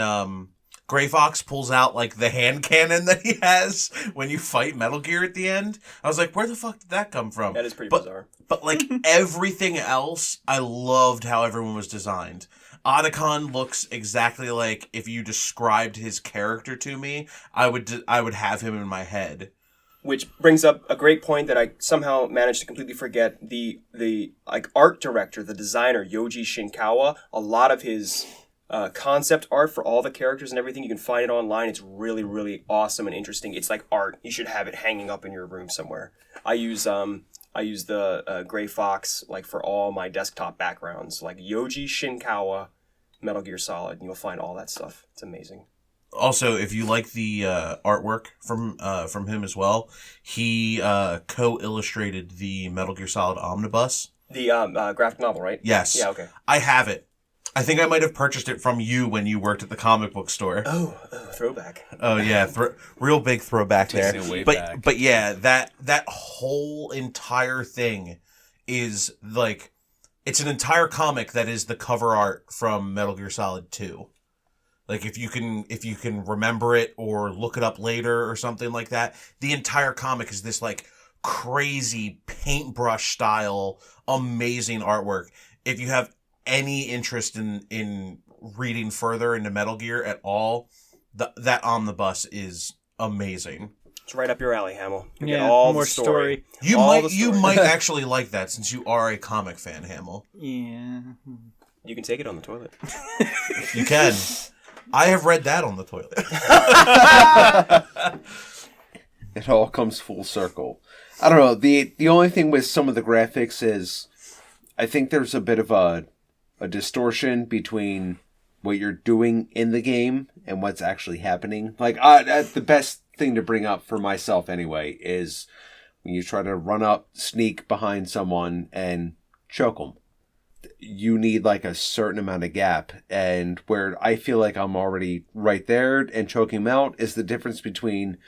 Gray Fox pulls out like the hand cannon that he has when you fight Metal Gear at the end. I was like, where the fuck did that come from? That is pretty But- bizarre. But like everything else, I loved how everyone was designed. Otacon looks exactly like if you described his character to me, I would have him in my head. Which brings up a great point that I somehow managed to completely forget. The like art director, the designer, Yoji Shinkawa, a lot of his concept art for all the characters and everything, you can find it online. It's really, really awesome and interesting. It's like art. You should have it hanging up in your room somewhere. I use the Gray Fox like for all my desktop backgrounds, like Yoji Shinkawa, Metal Gear Solid, and you'll find all that stuff. It's amazing. Also, if you like the artwork from him as well, he co-illustrated the Metal Gear Solid Omnibus. The graphic novel, right? Yes. Yeah, okay. I have it. I think I might have purchased it from you when you worked at the comic book store. Oh, throwback. Oh yeah, real big throwback there. Takes it way But back. but yeah, that whole entire thing is like it's an entire comic that is the cover art from Metal Gear Solid 2. Like if you can remember it or look it up later or something like that, the entire comic is this like crazy paintbrush style, amazing artwork. If you have any interest in reading further into Metal Gear at all, that omnibus is amazing. It's right up your alley, Hamill. You get Yeah, all more the story. You All the might story. actually like that since you are a comic fan, Hamill. Yeah. You can take it on the toilet. You can. I have read that on the toilet. It all comes full circle. I don't know. The only thing with some of the graphics is I think there's a bit of a distortion between what you're doing in the game and what's actually happening. Like, the best thing to bring up for myself anyway is when you try to run up, sneak behind someone, and choke them. You need like a certain amount of gap, and where I feel like I'm already right there and choking them out is the difference between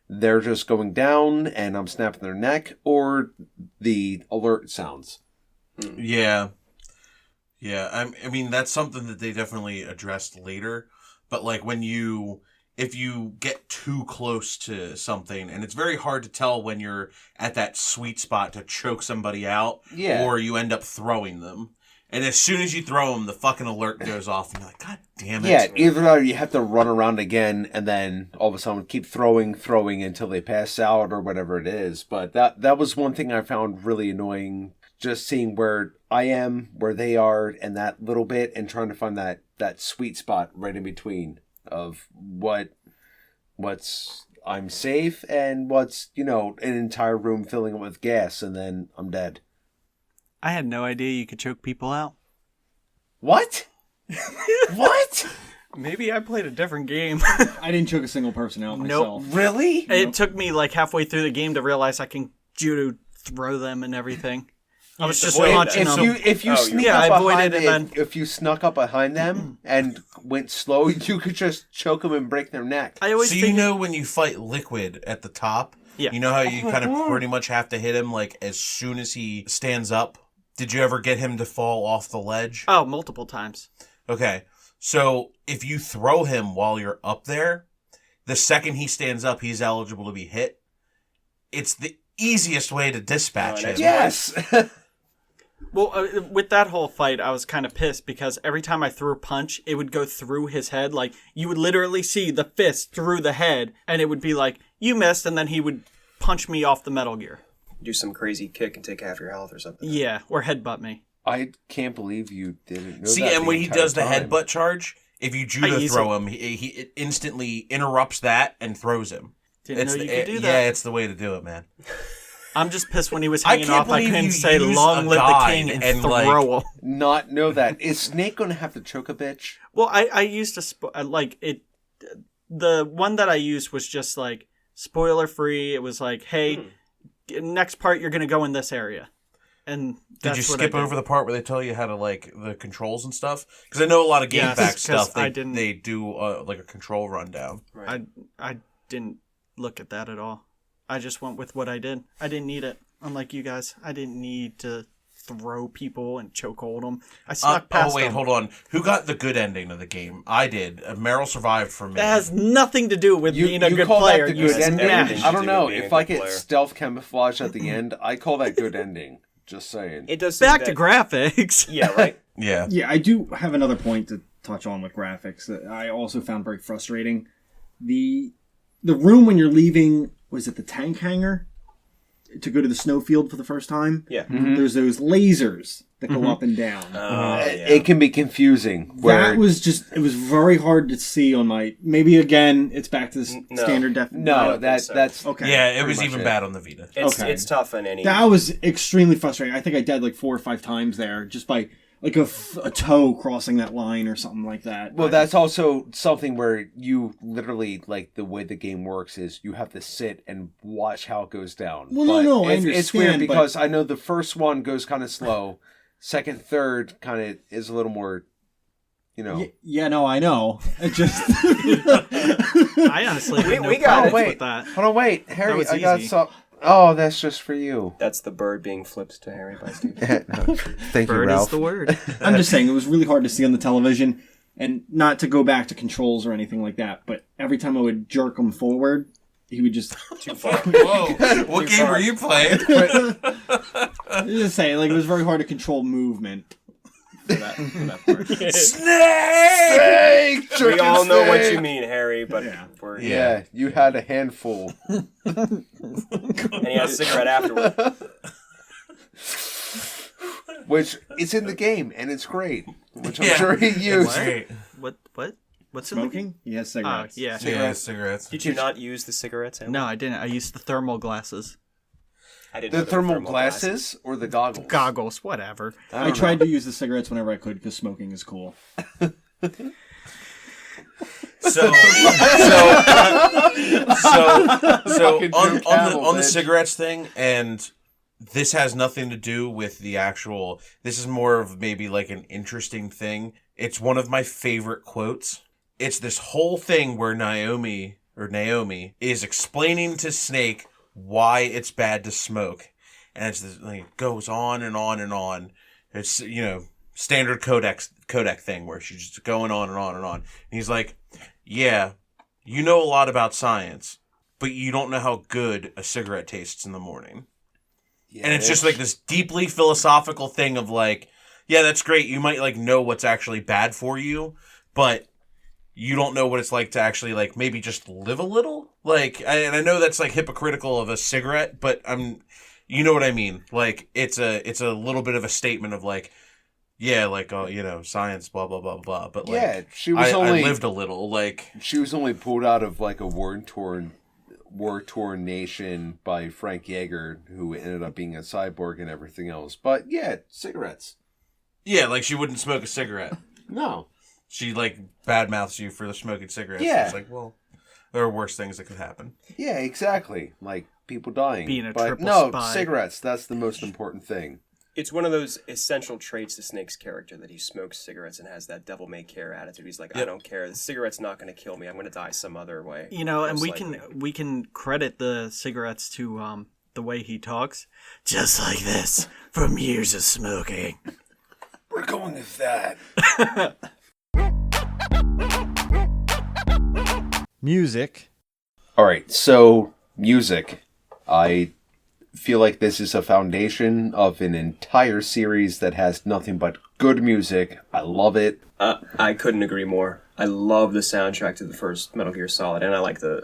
they're just going down and I'm snapping their neck or the alert sounds. Yeah. I mean, that's something that they definitely addressed later. But like if you get too close to something, and it's very hard to tell when you're at that sweet spot to choke somebody out, or you end up throwing them. And as soon as you throw them, the fucking alert goes off, and you're like, God damn it. Yeah, either that or you have to run around again, and then all of a sudden keep throwing until they pass out or whatever it is. But that was one thing I found really annoying, just seeing where I am, where they are, and that little bit, and trying to find that sweet spot right in between of what's I'm safe and what's, an entire room filling it with gas, and then I'm dead. I had no idea you could choke people out. What? What? Maybe I played a different game. I didn't choke a single person out myself. Really? It took me like halfway through the game to realize I can judo throw them and everything. I was just punching them. If you snuck up behind them and went slow, you could just choke them and break their neck. When you fight Liquid at the top, yeah. You know how you kind of pretty much have to hit him like as soon as he stands up? Did you ever get him to fall off the ledge? Oh, multiple times. Okay. So if you throw him while you're up there, the second he stands up, he's eligible to be hit. It's the easiest way to dispatch him. Yes. Well, with that whole fight, I was kind of pissed because every time I threw a punch, it would go through his head. Like, you would literally see the fist through the head, and it would be like, you missed, and then he would punch me off the Metal Gear. Do some crazy kick and take half your health or something. Yeah, or headbutt me. I can't believe you didn't know See, that. and when he does the time. headbutt charge, if you judo throw him, he instantly interrupts that and throws him. Didn't know you could do that. Yeah, it's the way to do it, man. I'm just pissed when he was hanging off. I couldn't you say use "Long a live the guide king" and and, throw him. Not know that. Is Snake going to have to choke a bitch? Well, I used to like it. The one that I used was just like spoiler free. It was like, hey, next part you're going to go in this area. And did you skip over the part where they tell you how to like the controls and stuff? Because I know a lot of GameFAQs stuff. They do like a control rundown. Right. I didn't look at that at all. I just went with what I did. I didn't need it. Unlike you guys, I didn't need to throw people and chokehold them. I snuck past them. Hold on. Who got the good ending of the game? I did. Meryl survived for me. That has nothing to do with being a good call player. That the good ending? I don't know. If I get player. stealth camouflage at the end, I call that good ending. Just saying. It does back to graphics. Yeah, right? Yeah. Yeah, I do have another point to touch on with graphics that I also found very frustrating. The room when you're leaving, was it the tank hangar? To go to the snowfield for the first time? Yeah. Mm-hmm. There's those lasers that go up and down. It can be confusing. That was it was very hard to see on my, maybe again, it's back to the standard definition. No, that's okay. Yeah, it was even bad on the Vita. It's tough on any. That was extremely frustrating. I think I died like 4 or 5 times there just by like a toe crossing that line or something like that. Well, that's also something where you literally, like, the way the game works is you have to sit and watch how it goes down. Well, no, I understand. It's weird because I know the first one goes kind of slow. Second, third kind of is a little more, Yeah, no, I know. It just... I honestly have no problems with that. Hold on, wait. Harry, was I got easy. some... Oh, that's just for you. That's the bird being flipped to Harry by Steve. Thank you, Bird Ralph. is the word. I'm just saying, it was really hard to see on the television, and not to go back to controls or anything like that, but every time I would jerk him forward, he would just... Too far. Whoa! What game were you playing? I'm just saying, like, it was very hard to control movement for that part. Snake! We all know what you mean, Harry, but Yeah, you had a handful. and he had a cigarette afterward. Which is in the game, and it's great. Which I'm sure he used. What? What's Smoking? He has cigarettes. Yeah. Cigarettes. Did you not use the cigarettes? Hamlet? No, I didn't. I used the thermal glasses. I didn't. The know thermal glasses or the goggles? Goggles, whatever. I tried to use the cigarettes whenever I could because smoking is cool. So on the cigarettes thing, and this has nothing to do with the actual. This is more of maybe like an interesting thing. It's one of my favorite quotes. It's this whole thing where Naomi is explaining to Snake why it's bad to smoke, and it's this, like, it goes on and on and on. It's standard codec thing where she's just going on and on and on. And he's like, yeah, you know a lot about science, but you don't know how good a cigarette tastes in the morning. Yeah, and it's just like this deeply philosophical thing of like, yeah, that's great. You might like know what's actually bad for you, but you don't know what it's like to actually like maybe just live a little. Like, and I know that's like hypocritical of a cigarette, but you know what I mean? Like, it's a little bit of a statement of like, yeah, like, science, blah, blah, blah, blah. But like, yeah, I lived a little. Like, she was only pulled out of like a war-torn nation by Frank Yeager, who ended up being a cyborg and everything else. But yeah, cigarettes. Yeah, like she wouldn't smoke a cigarette. No. She like badmouths you for the smoking cigarettes. Yeah. It's like, well, there are worse things that could happen. Yeah, exactly. Like people dying. Being a but triple no, spy. cigarettes, that's the most important thing. It's one of those essential traits to Snake's character that he smokes cigarettes and has that devil-may-care attitude. He's like, I don't care. The cigarette's not going to kill me. I'm going to die some other way. And we can credit the cigarettes to the way he talks. Just like this, from years of smoking. We're going with that. Music. All right, so music. I feel like this is a foundation of an entire series that has nothing but good music. I love it. I couldn't agree more. I love the soundtrack to the first Metal Gear Solid, and I think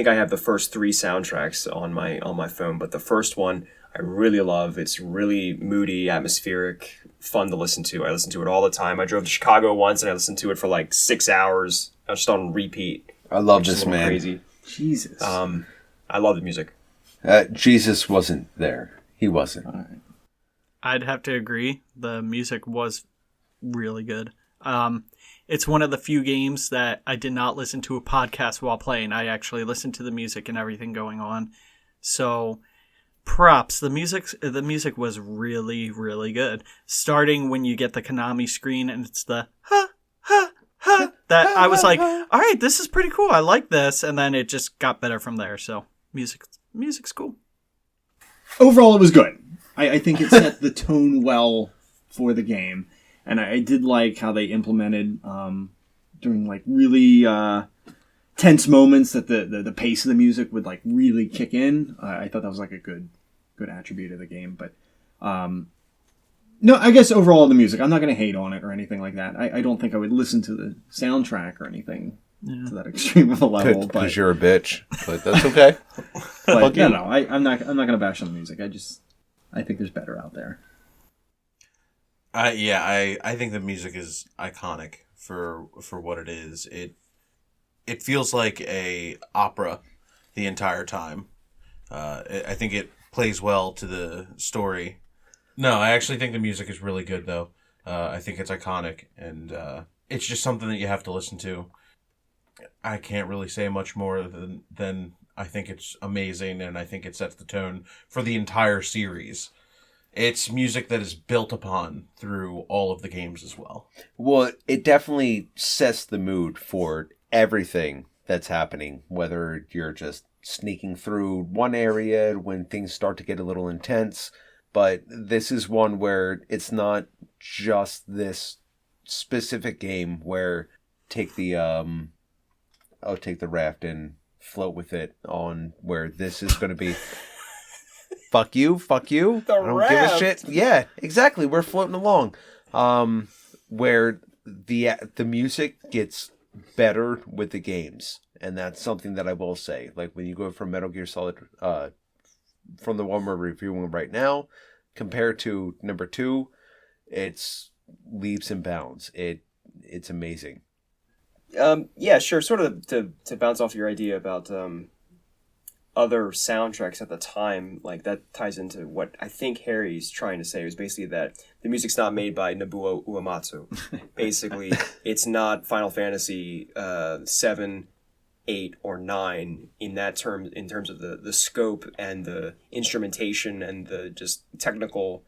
I have the first 3 soundtracks on my phone, but the first one I really love. It's really moody, atmospheric, fun to listen to. I listen to it all the time. I drove to Chicago once and I listened to it for like 6 hours. I was just on repeat. I love this man. Crazy. Jesus. I love the music. Jesus wasn't there. He wasn't. All right. I'd have to agree. The music was really good. It's one of the few games that I did not listen to a podcast while playing. I actually listened to the music and everything going on. So, props. The music was really, really good. Starting when you get the Konami screen and it's the ha ha ha. That I was like, all right, this is pretty cool. I like this, and then it just got better from there. So, music's cool. Overall, it was good. I think it set the tone well for the game. And I did like how they implemented, during like really tense moments, that the pace of the music would like really kick in. I thought that was like a good attribute of the game. But no, I guess overall the music, I'm not going to hate on it or anything like that. I don't think I would listen to the soundtrack or anything to that extreme of a level. Because you're a bitch, but that's okay. But no, I'm not going to bash on the music. I think there's better out there. I think the music is iconic for what it is. It feels like a opera the entire time. I think it plays well to the story. No, I actually think the music is really good though. I think it's iconic, and it's just something that you have to listen to. I can't really say much more than I think it's amazing, and I think it sets the tone for the entire series. It's music that is built upon through all of the games as well. Well, it definitely sets the mood for everything that's happening, whether you're just sneaking through one area when things start to get a little intense. But this is one where it's not just this specific game where take the raft and float with it on, where this is going to be... Fuck you. I don't give a shit. Yeah, exactly. We're floating along. Where the music gets better with the games. And that's something that I will say. Like when you go from Metal Gear Solid, from the one we're reviewing right now, compared to number 2, it's leaps and bounds. It's amazing. Yeah, sure. Sort of to bounce off your idea about other soundtracks at the time, like that ties into what I think Harry's trying to say, was basically that the music's not made by Nobuo Uematsu. Basically, it's not Final Fantasy 7, 8, or 9 in terms of the scope and the instrumentation and the just technical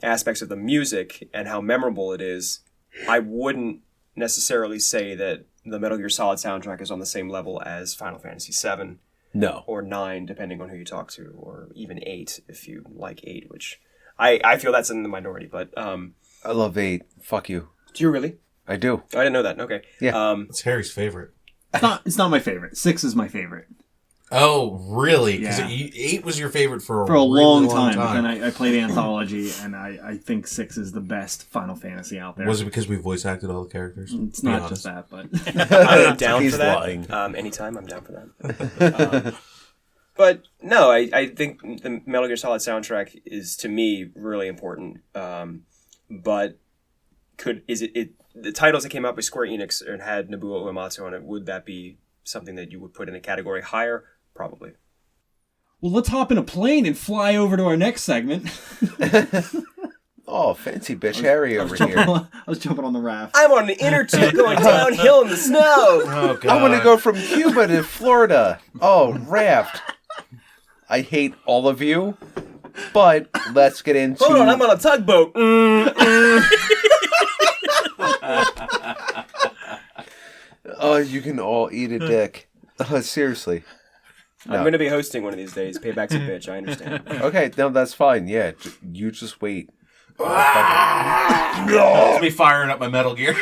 aspects of the music and how memorable it is. I wouldn't necessarily say that the Metal Gear Solid soundtrack is on the same level as Final Fantasy 7. No. Or 9, depending on who you talk to, or even 8, if you like 8, which I feel that's in the minority, but... I love 8. Fuck you. Do you really? I do. I didn't know that. Okay. Yeah. It's Harry's favorite. It's not my favorite. 6 is my favorite. Oh, really? Because Yeah. 8 was your favorite for a For a really long time. But then I played Anthology, and I think 6 is the best Final Fantasy out there. Was it because we voice acted all the characters? It's Be not honest. just that, but... I'm down He's for that. lying. Anytime, I'm down for that. But no, I think the Metal Gear Solid soundtrack is, to me, really important. But the titles that came out by Square Enix and had Nobuo Uematsu on it, would that be something that you would put in a category higher? Probably. Well, let's hop in a plane and fly over to our next segment. Oh, fancy bitch Harry over here. I was jumping on the raft. I'm on an inner tube going downhill in the snow. Oh, God. I want to go from Cuba to Florida. Oh, raft. I hate all of you, but let's get into... Hold on, I'm on a tugboat. Oh, you can all eat a dick. Seriously. I'm going to be hosting one of these days. Payback's a bitch, I understand. Okay, no, that's fine. Yeah, you just wait. That's me firing up my Metal Gear.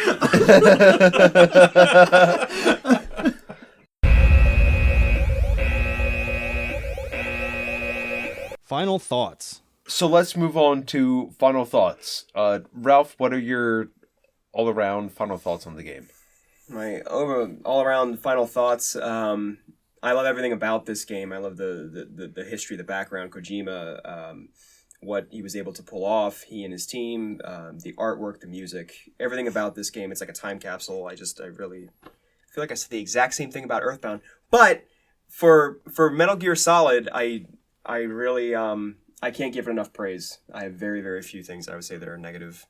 Final thoughts. So let's move on to final thoughts. Ralph, what are your all-around final thoughts on the game? My all-around final thoughts. I love everything about this game. I love the history, the background, Kojima, what he was able to pull off, he and his team, the artwork, the music, everything about this game. It's like a time capsule. I really feel like I said the exact same thing about Earthbound. But for Metal Gear Solid, I really I can't give it enough praise. I have very, very few things I would say that are negative.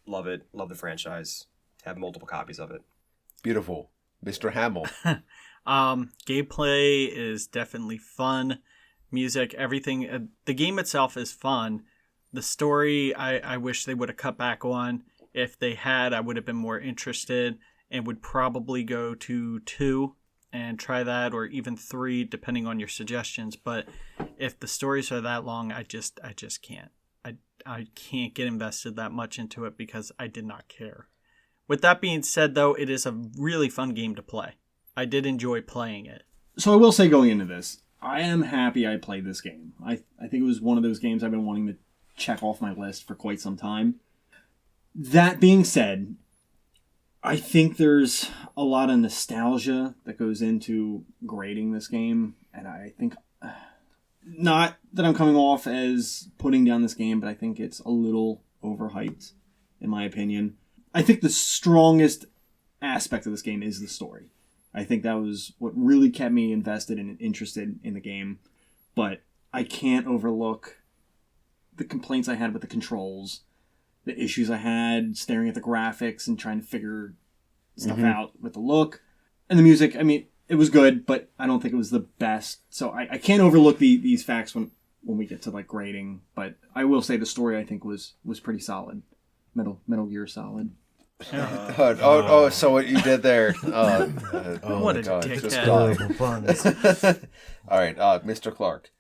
Love it. Love the franchise. Have multiple copies of it. Beautiful. Mr. Hamill. Gameplay is definitely fun. Music, everything. The game itself is fun. The story, I wish they would have cut back on. If they had, I would have been more interested and would probably go to 2 and try that, or even 3, depending on your suggestions. But if the stories are that long, I just can't. I can't get invested that much into it because I did not care. With that being said, though, it is a really fun game to play. I did enjoy playing it. So I will say going into this, I am happy I played this game. I think it was one of those games I've been wanting to check off my list for quite some time. That being said, I think there's a lot of nostalgia that goes into grading this game, and I think, not that I'm coming off as putting down this game, but I think it's a little overhyped, in my opinion. I think the strongest aspect of this game is the story. I think that was what really kept me invested and interested in the game, but I can't overlook the complaints I had with the controls, the issues I had staring at the graphics and trying to figure stuff out with the look, and the music. I mean, it was good, but I don't think it was the best. So I can't overlook these facts when we get to like grading. But I will say the story I think was pretty solid. Metal Gear Solid. So what you did there? What a God, dickhead. just die. All right, Mr. Clark.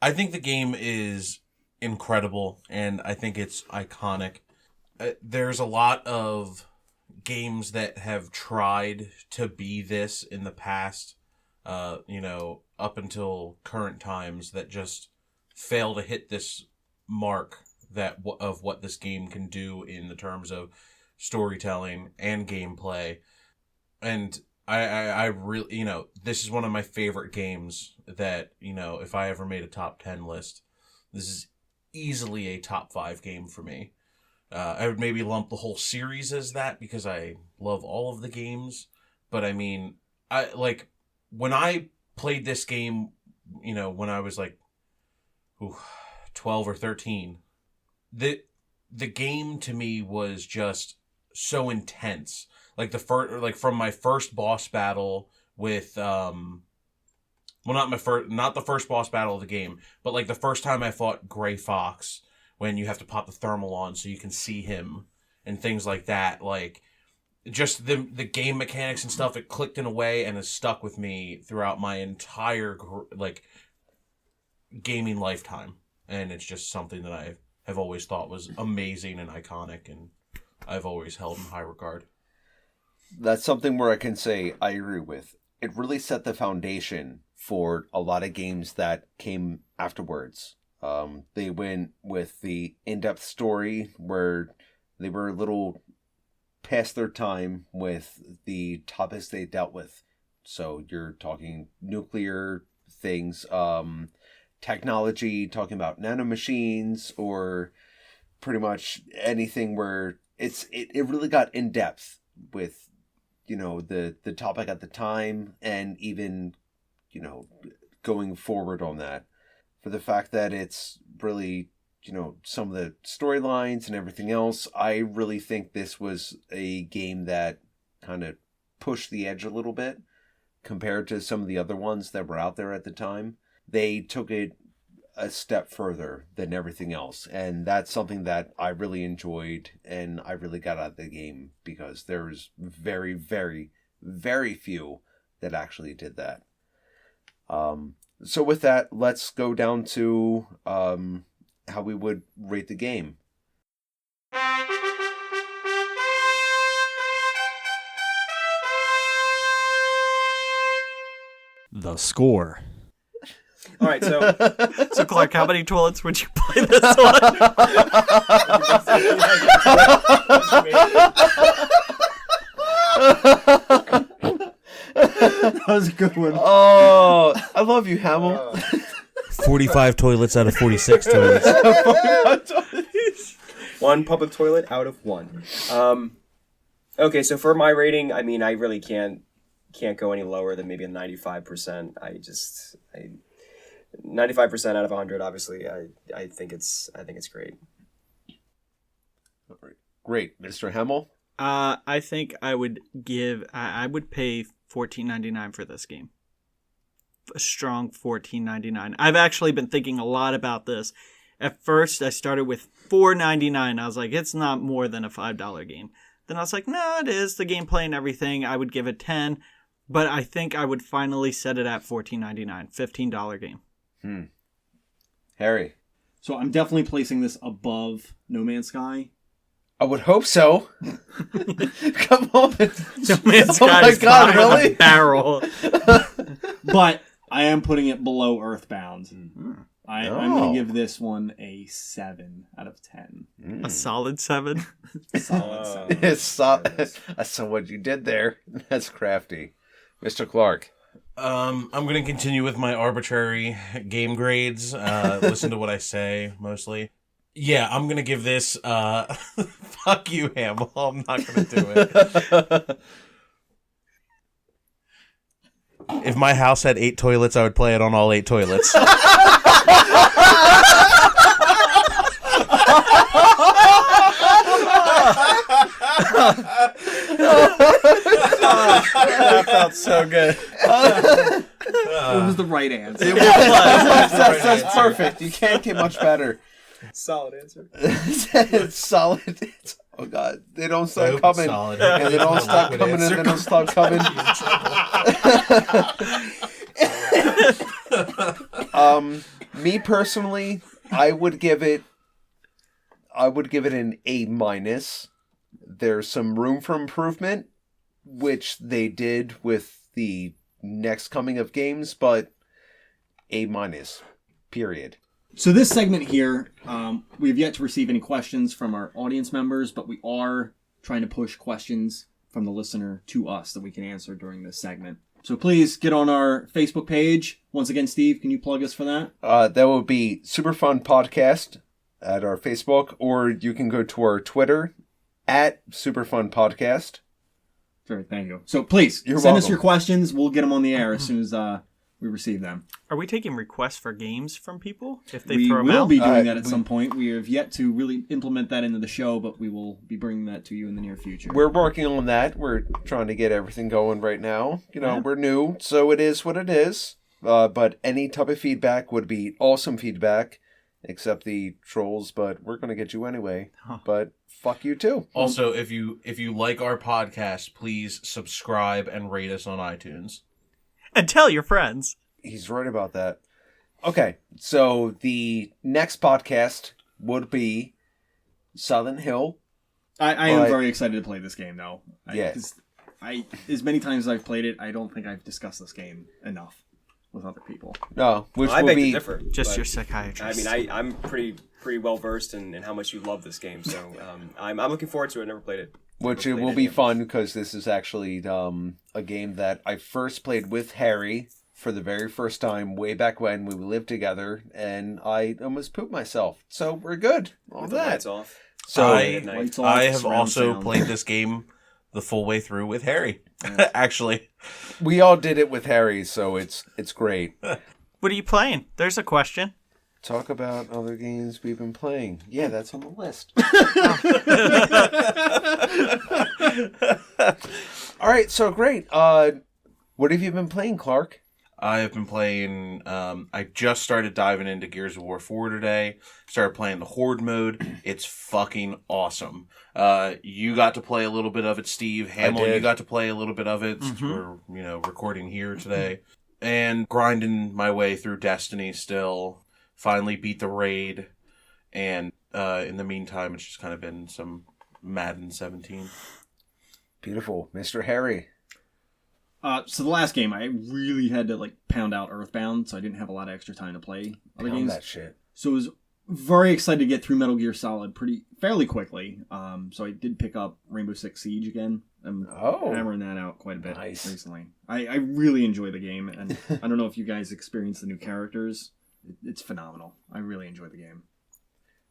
I think the game is incredible, and I think it's iconic. There's a lot of games that have tried to be this in the past, up until current times, that just fail to hit this mark of what this game can do in the terms of storytelling and gameplay. And I really, this is one of my favorite games that, if I ever made a top 10 list, this is easily a top 5 game for me. I would maybe lump the whole series as that because I love all of the games. But I mean, when I played this game when I was like 12 or 13, the game to me was just so intense. Like from my first boss battle with not the first boss battle of the game, but like the first time I fought Gray Fox, when you have to pop the thermal on so you can see him and things like that. Like, just the game mechanics and stuff, it clicked in a way and has stuck with me throughout my entire gaming lifetime. And it's just something that I have always thought was amazing and iconic, and I've always held in high regard. That's something where I can say I agree with. It really set the foundation for a lot of games that came afterwards. They went with the in-depth story where they were a little past their time with the topics they dealt with. So you're talking nuclear things, technology, talking about nanomachines, or pretty much anything where it really got in-depth with, the topic at the time, and even, going forward on that. For the fact that it's really, some of the storylines and everything else, I really think this was a game that kind of pushed the edge a little bit compared to some of the other ones that were out there at the time. They took it a step further than everything else, and that's something that I really enjoyed and I really got out of the game, because there's very, very, very few that actually did that. So with that, let's go down to how we would rate the game. The score. All right, so So, Clark, how many toilets would you play this one? That was a good one. Oh, I love you, Hamill. 45 toilets out of 46 toilets. one public toilet out of one. Okay, so for my rating, I mean, I really can't go any lower than maybe a 95%. 95% out of 100. Obviously, I think it's great. Great, Mr. Hamill. I think I would pay $14.99 for this game. A strong $14.99. I've actually been thinking a lot about this. At first, I started with $4.99. I was like, it's not more than a $5 game. Then I was like, no, it is. The gameplay and everything, I would give it 10. But I think I would finally set it at $14.99. $15 game. Harry. So I'm definitely placing this above No Man's Sky. I would hope so. Come on. No Man's Oh Sky my is God, flying on really? a barrel. But I am putting it below Earthbound. I'm going to give this one a 7 out of 10. A solid 7. Solid 7. I saw what you did there. That's crafty. Mr. Clark. I'm going to continue with my arbitrary game grades. Listen to what I say, mostly. Yeah, I'm going to give this... fuck you, Hamill. I'm not going to do it. If my house had 8 toilets, I would play it on all 8 toilets. That felt so good. It was the right answer. That's perfect. You can't get much better. Solid answer. It's solid. Oh God, they don't stop coming, solid. and they don't stop coming, and they don't stop coming. Me personally, I would give it an A-. There's some room for improvement, which they did with the next coming of games, but A-. Period. So this segment here, we've yet to receive any questions from our audience members, but we are trying to push questions from the listener to us that we can answer during this segment. So please get on our Facebook page. Once again, Steve, can you plug us for that? That would be Super Fun Podcast at our Facebook, or you can go to our Twitter at Super Fun Podcast. Sorry, thank you. So please, You're send us welcome. your questions. We'll get them on the air as soon as we receive them. Are we taking requests for games from people if they We throw them will out? be doing that at some point. We have yet to really implement that into the show, but we will be bringing that to you in the near future. We're working on that. We're trying to get everything going right now. We're new, so it is what it is. But any type of feedback would be awesome feedback, except the trolls, but we're going to get you anyway. Huh. But fuck you too. Also, if you like our podcast, please subscribe and rate us on iTunes. And tell your friends. He's right about that. Okay, so the next podcast would be Silent Hill. I am very excited to play this game, though. Yeah. 'Cause as many times as I've played it, I don't think I've discussed this game enough with other people. No, which I will beg to be differ. Just but, your psychiatrist. I mean, I'm pretty well versed in how much you love this game, so I'm looking forward to it. Never played it. which it Never will played be any of fun because this is actually a game that I first played with Harry for the very first time way back when we lived together, and I almost pooped myself. So we're good. All With the that. lights off. So Lights off, I have surround also sound. played this game the full way through with Harry. Actually, we all did it with Harry, so it's great. What are you playing? There's a question. Talk about other games we've been playing. Yeah, that's on the list. All right, so great. What have you been playing, Clark? I have been playing. I just started diving into Gears of War 4 today. Started playing the Horde mode. It's fucking awesome. You got to play a little bit of it, Steve. Hamill, did. you got to play a little bit of it. Since we're recording here today, and grinding my way through Destiny still. Finally beat the raid, and in the meantime, it's just kind of been some Madden 17. Beautiful, Mr. Harry. So the last game, I really had to pound out Earthbound, so I didn't have a lot of extra time to play other Pound games. that shit. So I was very excited to get through Metal Gear Solid fairly quickly. So I did pick up Rainbow Six Siege again. I'm hammering that out quite a bit recently. I really enjoy the game, and I don't know if you guys experienced the new characters. It's phenomenal. I really enjoy the game.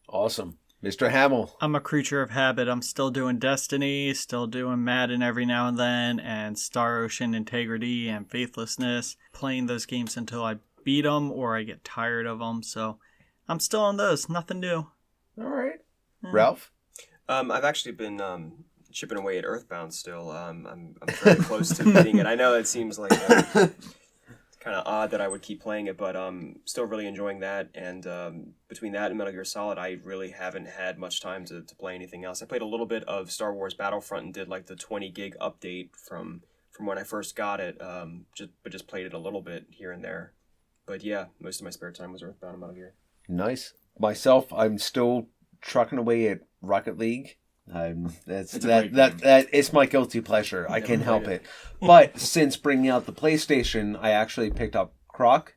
Awesome. Mr. Hamill. I'm a creature of habit. I'm still doing Destiny, still doing Madden every now and then, and Star Ocean Integrity and Faithlessness. Playing those games until I beat them or I get tired of them. So I'm still on those. Nothing new. All right. Ralph? I've actually been chipping away at Earthbound still. I'm very close to beating it. I know it seems like kind of odd that I would keep playing it, but still really enjoying that. And between that and Metal Gear Solid, I really haven't had much time to play anything else. I played a little bit of Star Wars Battlefront and did the 20 gig update from when I first got it, but just played it a little bit here and there. But yeah, most of my spare time was Earthbound and Metal Gear. Nice. Myself, I'm still trucking away at Rocket League. That is my guilty pleasure. I can't help it. But since bringing out the PlayStation, I actually picked up Croc,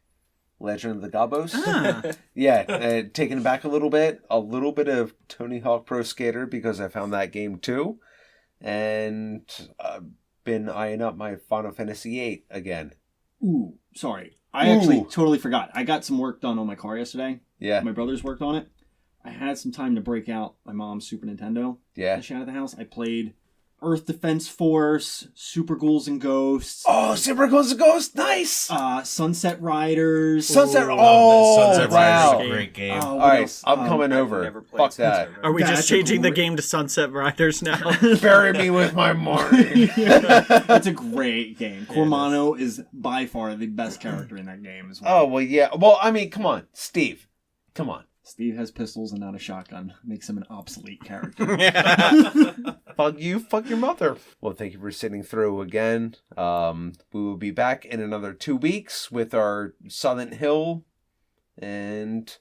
Legend of the Gobos. Yeah, taking it back a little bit of Tony Hawk Pro Skater because I found that game too, and I've been eyeing up my Final Fantasy VIII again. Ooh, sorry. I actually totally forgot. I got some work done on my car yesterday. Yeah. My brothers worked on it. I had some time to break out my mom's Super Nintendo. Yeah. I out of the house. I played Earth Defense Force, Super Ghouls and Ghosts. Oh, Super Ghouls and Ghosts, nice! Sunset Riders. Sunset Sunset wow. Riders is a great game. All right, I'm coming I've over. never played Fuck Sunset that. Riders. Are we That's just a changing the great- game to Sunset Riders now? Bury me with my morning. It's a great game. Cormano is by far the best character in that game as well. Oh, well, yeah. Well, I mean, come on. Steve. Come on. Steve has pistols and not a shotgun. Makes him an obsolete character. Fuck you, fuck your mother. Well, thank you for sitting through again. We will be back in another 2 weeks with our Silent Hill. And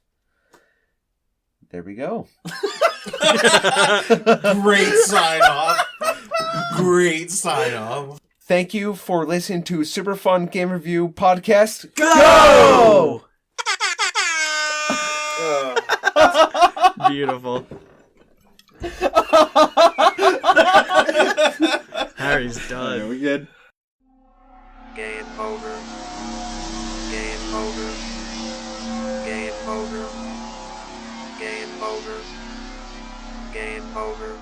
there we go. Great sign off. Great sign off. Thank you for listening to Super Fun Game Review Podcast. Go! Beautiful. Harry's done. Are we good? Game over. Game over. Game over. Game over. Game over.